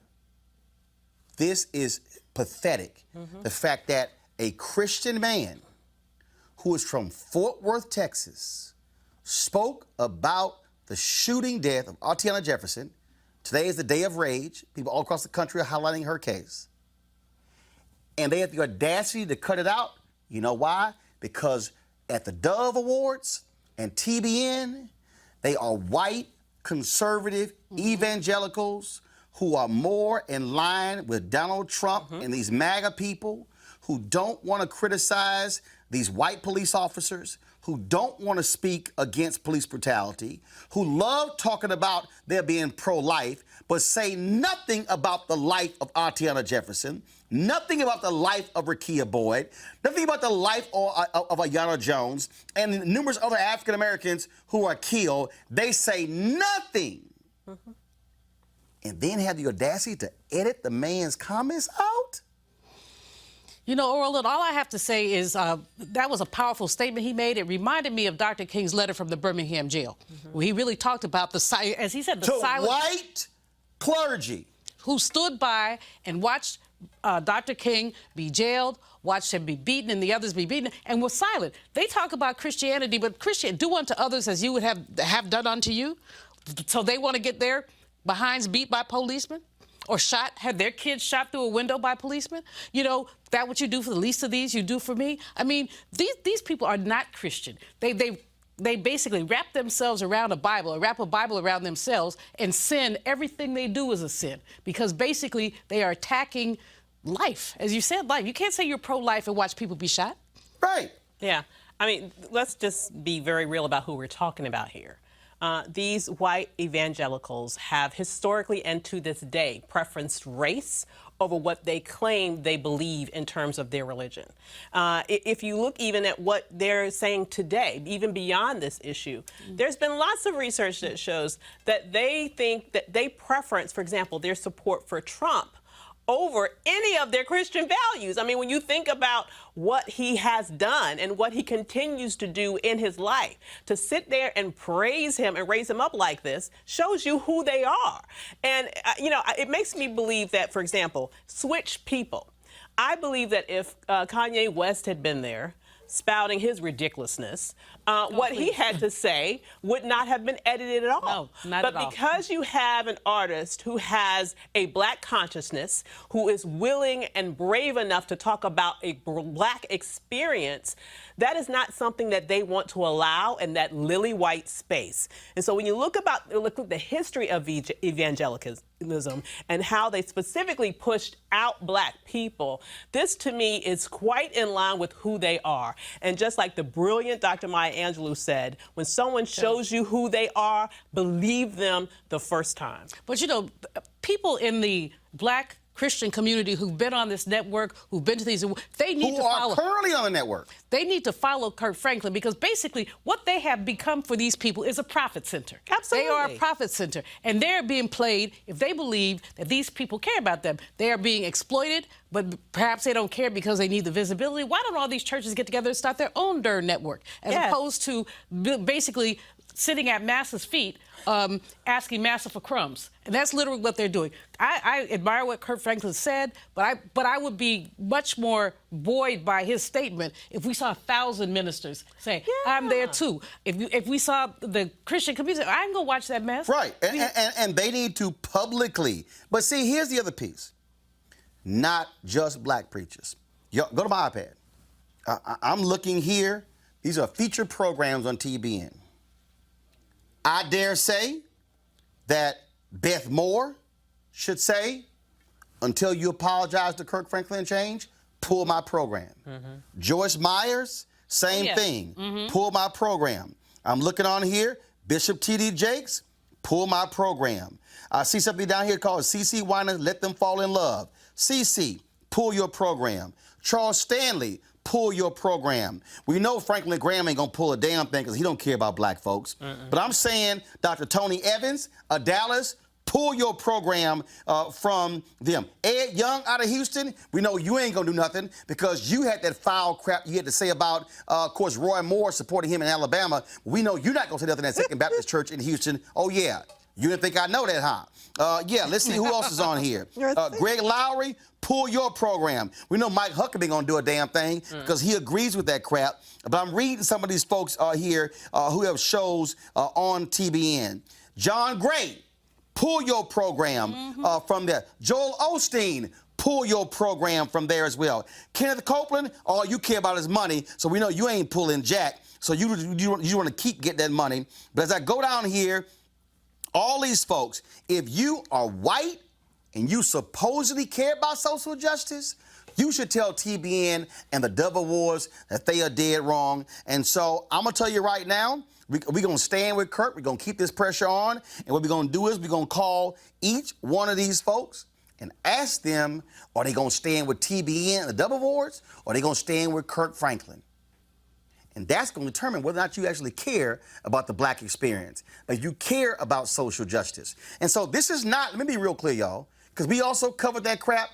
This is pathetic. The fact that a Christian man who is from Fort Worth, Texas, spoke about the shooting death of Tatiana Jefferson. Today is the day of rage. People all across the country are highlighting her case. And they have the audacity to cut it out. You know why? Because at the Dove Awards and TBN, they are white, conservative evangelicals who are more in line with Donald Trump and these MAGA people who don't want to criticize these white police officers who don't want to speak against police brutality, who love talking about their being pro-life, but say nothing about the life of Artiana Jefferson, nothing about the life of Rekia Boyd, nothing about the life of Aiyana Jones, and numerous other African Americans who are killed. They say nothing. Mm-hmm. And then have the audacity to edit the man's comments out? You know, Roland, all I have to say is that was a powerful statement he made. It reminded me of Dr. King's letter from the Birmingham jail, where he really talked about as he said, the silent white clergy who stood by and watched Dr. King be jailed, watched him be beaten and the others be beaten, and were silent. They talk about Christianity, but do unto others as you would have done unto you. So they want to get their behinds beat by policemen? Or had their kids shot through a window by policemen? You know, that what you do for the least of these, you do for me? I mean, these people are not Christian. They basically wrap themselves around a Bible, or wrap a Bible around themselves, and sin. Everything they do is a sin, because basically they are attacking life. As you said, life. You can't say you're pro-life and watch people be shot. Right. Yeah. I mean, let's just be very real about who we're talking about here. These white evangelicals have historically and to this day preferenced race over what they claim they believe in terms of their religion. If you look even at what they're saying today, even beyond this issue, there's been lots of research that shows that they think that they preference, for example, their support for Trump over any of their Christian values. I mean, when you think about what he has done and what he continues to do in his life, to sit there and praise him and raise him up like this shows you who they are. And, you know, it makes me believe that, for example, switch people. I believe that if Kanye West had been there, spouting his ridiculousness, what he had to say would not have been edited at all. No, not at all. But because you have an artist who has a black consciousness, who is willing and brave enough to talk about a black experience, that is not something that they want to allow in that lily white space. And so when you look at the history of evangelicalism and how they specifically pushed out black people, this to me is quite in line with who they are. And just like the brilliant Dr. Maya Angelou said, when someone shows you who they are, believe them the first time. But you know, people in the black Christian community who've been on this network, who've been to these, they need to follow. Who are currently on the network. They need to follow Kirk Franklin, because basically what they have become for these people is a profit center. Absolutely. They are a profit center, and they're being played, if they believe that these people care about them, they are being exploited, but perhaps they don't care because they need the visibility. Why don't all these churches get together and start their own darn network, as opposed to basically sitting at Massa's feet, asking Massa for crumbs? And that's literally what they're doing. I admire what Kirk Franklin said, but I would be much more buoyed by his statement if we saw 1,000 ministers saying, I'm there too. If we saw the Christian community, I'm going to watch that mess. Right, and they need to publicly. But see, here's the other piece. Not just black preachers. Go to my iPad. I'm looking here. These are featured programs on TBN. I dare say that Beth Moore should say, until you apologize to Kirk Franklin and change, pull my program. Joyce Myers, same thing. Pull my program. I'm looking on here, Bishop T.D. Jakes, pull my program. I see something down here called C.C. Winans, Let Them Fall in Love. C.C., pull your program. Charles Stanley, pull your program. We know Franklin Graham ain't gonna pull a damn thing because he don't care about black folks. But I'm saying Dr. Tony Evans of Dallas, pull your program from them. Ed Young out of Houston, we know you ain't gonna do nothing because you had that foul crap you had to say about, of course, Roy Moore supporting him in Alabama. We know you're not gonna say nothing at Second Baptist Church in Houston. Oh yeah, you didn't think I know that, huh? Yeah, let's see who else is on here. Greg Lowry, pull your program. We know Mike Huckabee ain't gonna do a damn thing because he agrees with that crap. But I'm reading some of these folks here who have shows on TBN. John Gray, pull your program from there. Joel Osteen, pull your program from there as well. Kenneth Copeland, all you care about is money, so we know you ain't pulling jack. So you want to keep getting that money. But as I go down here, all these folks, if you are white and you supposedly care about social justice, You should tell TBN and the Dove Awards that they are dead wrong. And so I'm going to tell you right now, we're going to stand with Kirk. We're going to keep this pressure on. And what we're going to do is we're going to call each one of these folks and ask them, are they going to stand with TBN and the Dove Awards, or are they going to stand with Kirk Franklin? And that's going to determine whether or not you actually care about the black experience, that you care about social justice. And so this is not, let me be real clear, y'all, because we also covered that crap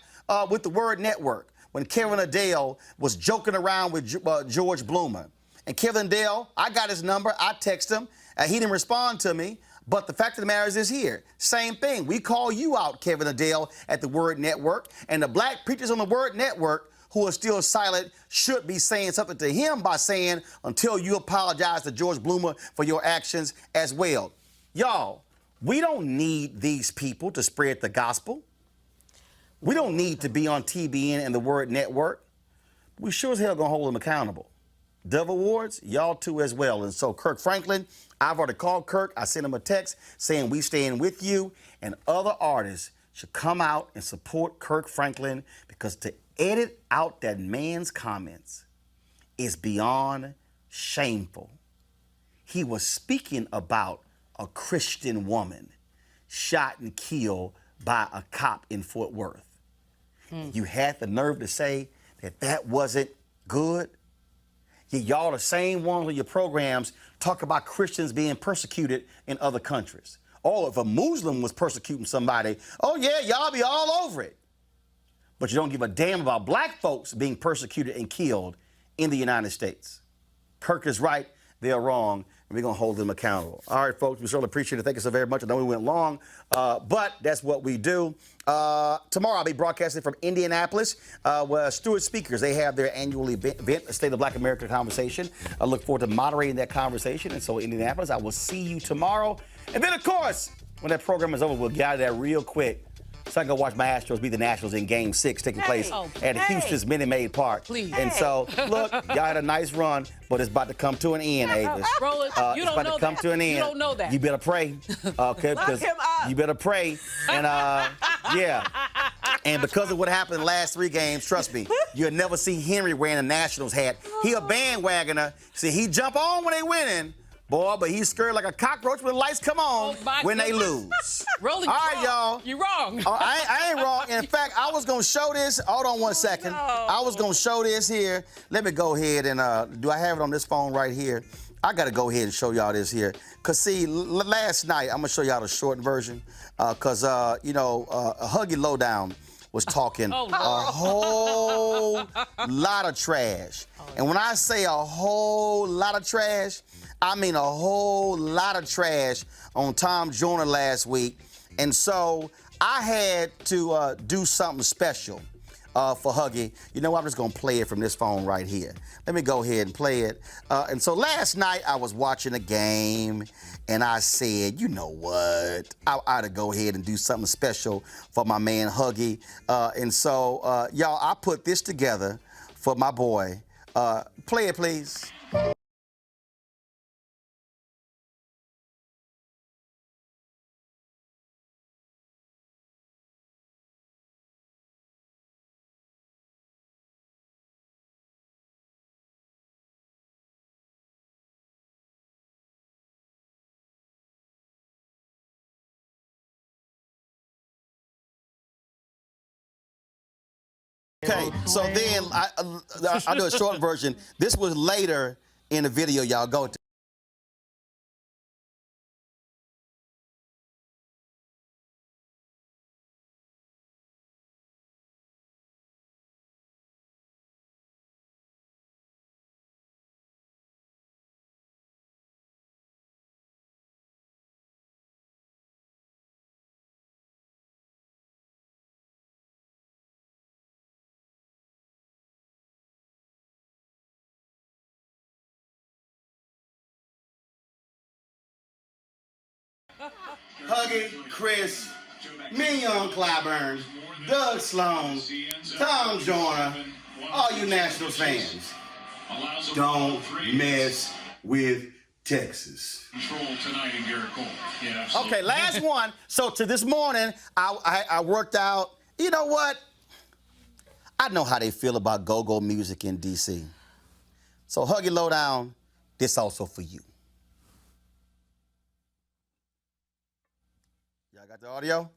with the Word Network when Kevin Adele was joking around with George Bloomer. And Kevin Adele, I got his number, I text him, and he didn't respond to me. But the fact of the matter is this here. Same thing. We call you out, Kevin Adele, at the Word Network, and the black preachers on the Word Network who are still silent should be saying something to him by saying, until you apologize to George Bloomer for your actions as well. Y'all, we don't need these people to spread the gospel. We don't need to be on TBN and the Word Network. We sure as hell gonna hold them accountable. Dove Awards, y'all too as well. And so Kirk Franklin, I've already called Kirk. I sent him a text saying we stand with you, and other artists should come out and support Kirk Franklin, because to edit out that man's comments is beyond shameful. He was speaking about a Christian woman shot and killed by a cop in Fort Worth. You had the nerve to say that that wasn't good? Y'all the same ones on your programs talk about Christians being persecuted in other countries. Oh, if a Muslim was persecuting somebody, oh yeah, y'all be all over it. But you don't give a damn about black folks being persecuted and killed in the United States. Kirk is right, they're wrong, and we're going to hold them accountable. All right, folks, we certainly appreciate it. Thank you so very much. I know we went long, but that's what we do. Tomorrow I'll be broadcasting from Indianapolis, where Stewart Speakers, they have their annual event, the State of Black America Conversation. I look forward to moderating that conversation. And so Indianapolis, I will see you tomorrow. And then, of course, when that program is over, we'll get out of there real quick, so I can go watch my Astros beat the Nationals in Game 6 taking place at Houston's Minute Maid Park. Please. And so, look, y'all had a nice run, but it's about to come to an end, Avis. Roland, you it's don't about know to come that. to an end. You don't know that. You better pray, okay? Because him up. you better pray. And, yeah. And because of what happened in the last 3 games, trust me, you'll never see Henry wearing a Nationals hat. He a bandwagoner. See, he jump on when they winning. Boy, but he's scared like a cockroach when the lights come on when they lose. Roland, all right, y'all. You're wrong. I ain't wrong. In fact, I was going to show this. Hold on one second. No. I was going to show this here. Let me go ahead and, do I have it on this phone right here? I got to go ahead and show y'all this here. Because, see, last night, I'm going to show y'all the short version. Because, you know, Huggy Lowdown was talking a whole lot of trash. And when I say a whole lot of trash, I mean a whole lot of trash on Tom Joyner last week. And so I had to do something special for Huggy. You know what? I'm just going to play it from this phone right here. Let me go ahead and play it. And so last night I was watching a game, and I said, you know what? I ought to go ahead and do something special for my man Huggy. And so, y'all, I put this together for my boy. Play it, please. Okay, so then I'll do a short version. This was later in the video, y'all. Go to. Huggy, Chris, Mignon Clyburn, Doug Sloan, Tom Joyner, all you Nationals fans, don't mess with Texas. Okay, last one. So to this morning, I worked out. You know what? I know how they feel about go-go music in D.C. So Huggy Lowdown, this also for you. Y'all got the audio?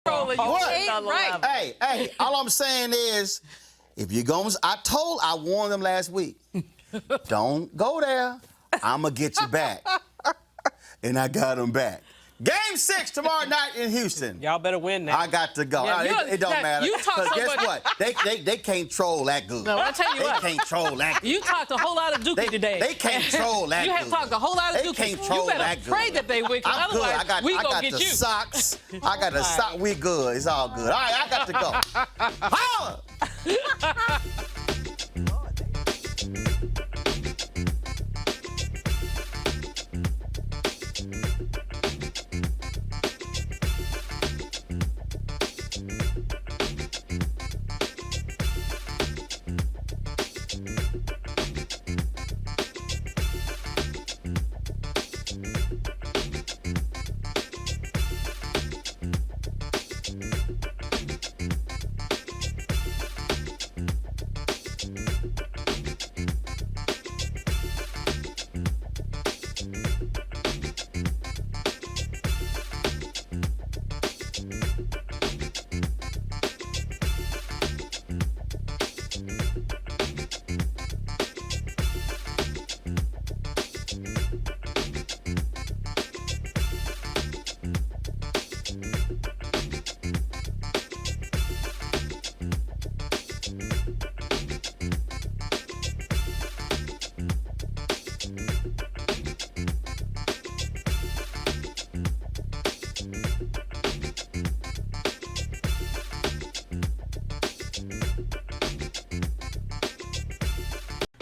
Roland, you What? ain't on the level. Hey, all I'm saying is, if you're going, I warned them last week. Don't go there. I'm going to get you back. And I got them back. Game 6 tomorrow night in Houston. Y'all better win now. I got to go. Yeah, It don't matter. you talk 'Cause so guess much- what? They can't troll that good. No, I tell you what. They can't troll that good. You talked a whole lot of Dookie today. They can't troll that You have good. talked a whole lot of They Dookie. can't troll You better that good. pray that they win, 'cause I'm good. otherwise we I gonna got get the you. socks. I got the sock. We good. It's all good. All right, I got to go. Holla!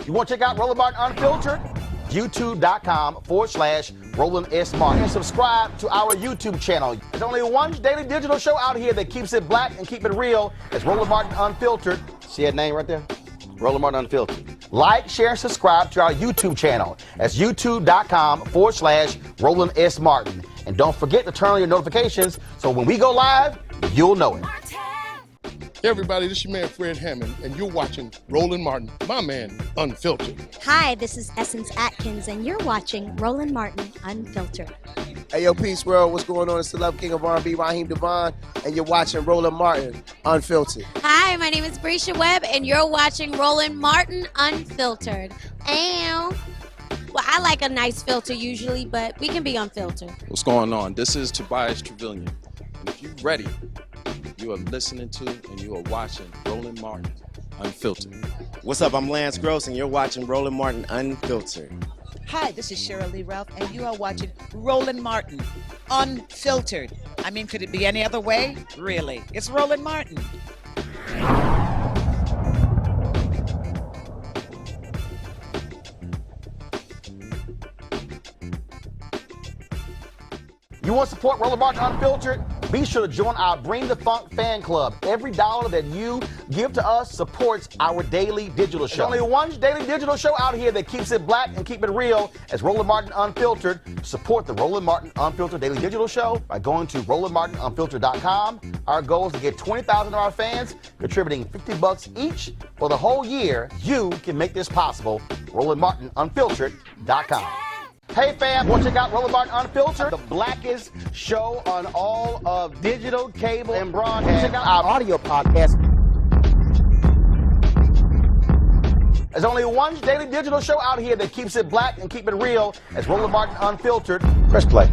You want to check out Roland Martin Unfiltered? YouTube.com/Roland S. Martin. And subscribe to our YouTube channel. There's only one daily digital show out here that keeps it black and keep it real. It's Roland Martin Unfiltered. See that name right there? Roland Martin Unfiltered. Like, share, and subscribe to our YouTube channel. That's YouTube.com/Roland S. Martin. And don't forget to turn on your notifications so when we go live, you'll know it. Hey everybody, this is your man Fred Hammond, and you're watching Roland Martin, my man, Unfiltered. Hi, this is Essence Atkins, and you're watching Roland Martin Unfiltered. Hey, yo, Peace World, what's going on? It's the Love King of R&B, Raheem Devon, and you're watching Roland Martin Unfiltered. Hi, my name is Brescia Webb, and you're watching Roland Martin Unfiltered. Ow. Well, I like a nice filter usually, but we can be unfiltered. What's going on? This is Tobias Trevelyan. And if you're ready, you are listening to and you are watching Roland Martin Unfiltered. What's up? I'm Lance Gross, and you're watching Roland Martin Unfiltered. Hi, this is Cheryl Lee Ralph, and you are watching Roland Martin Unfiltered. I mean, could it be any other way? Really? It's Roland Martin. You want to support Roland Martin Unfiltered? Be sure to join our Bring the Funk fan club. Every dollar that you give to us supports our daily digital show. There's only one daily digital show out here that keeps it black and keep it real as Roland Martin Unfiltered. Support the Roland Martin Unfiltered daily digital show by going to RolandMartinUnfiltered.com. Our goal is to get 20,000 of our fans contributing $50 each for the whole year. You can make this possible. RolandMartinUnfiltered.com. Hey fam, want to check out Roland Martin Unfiltered, the blackest show on all of digital, cable, and broadcast. Check out our audio podcast. There's only one daily digital show out here that keeps it black and keep it real. It's Roland Martin Unfiltered. Press play.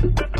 Unfiltered.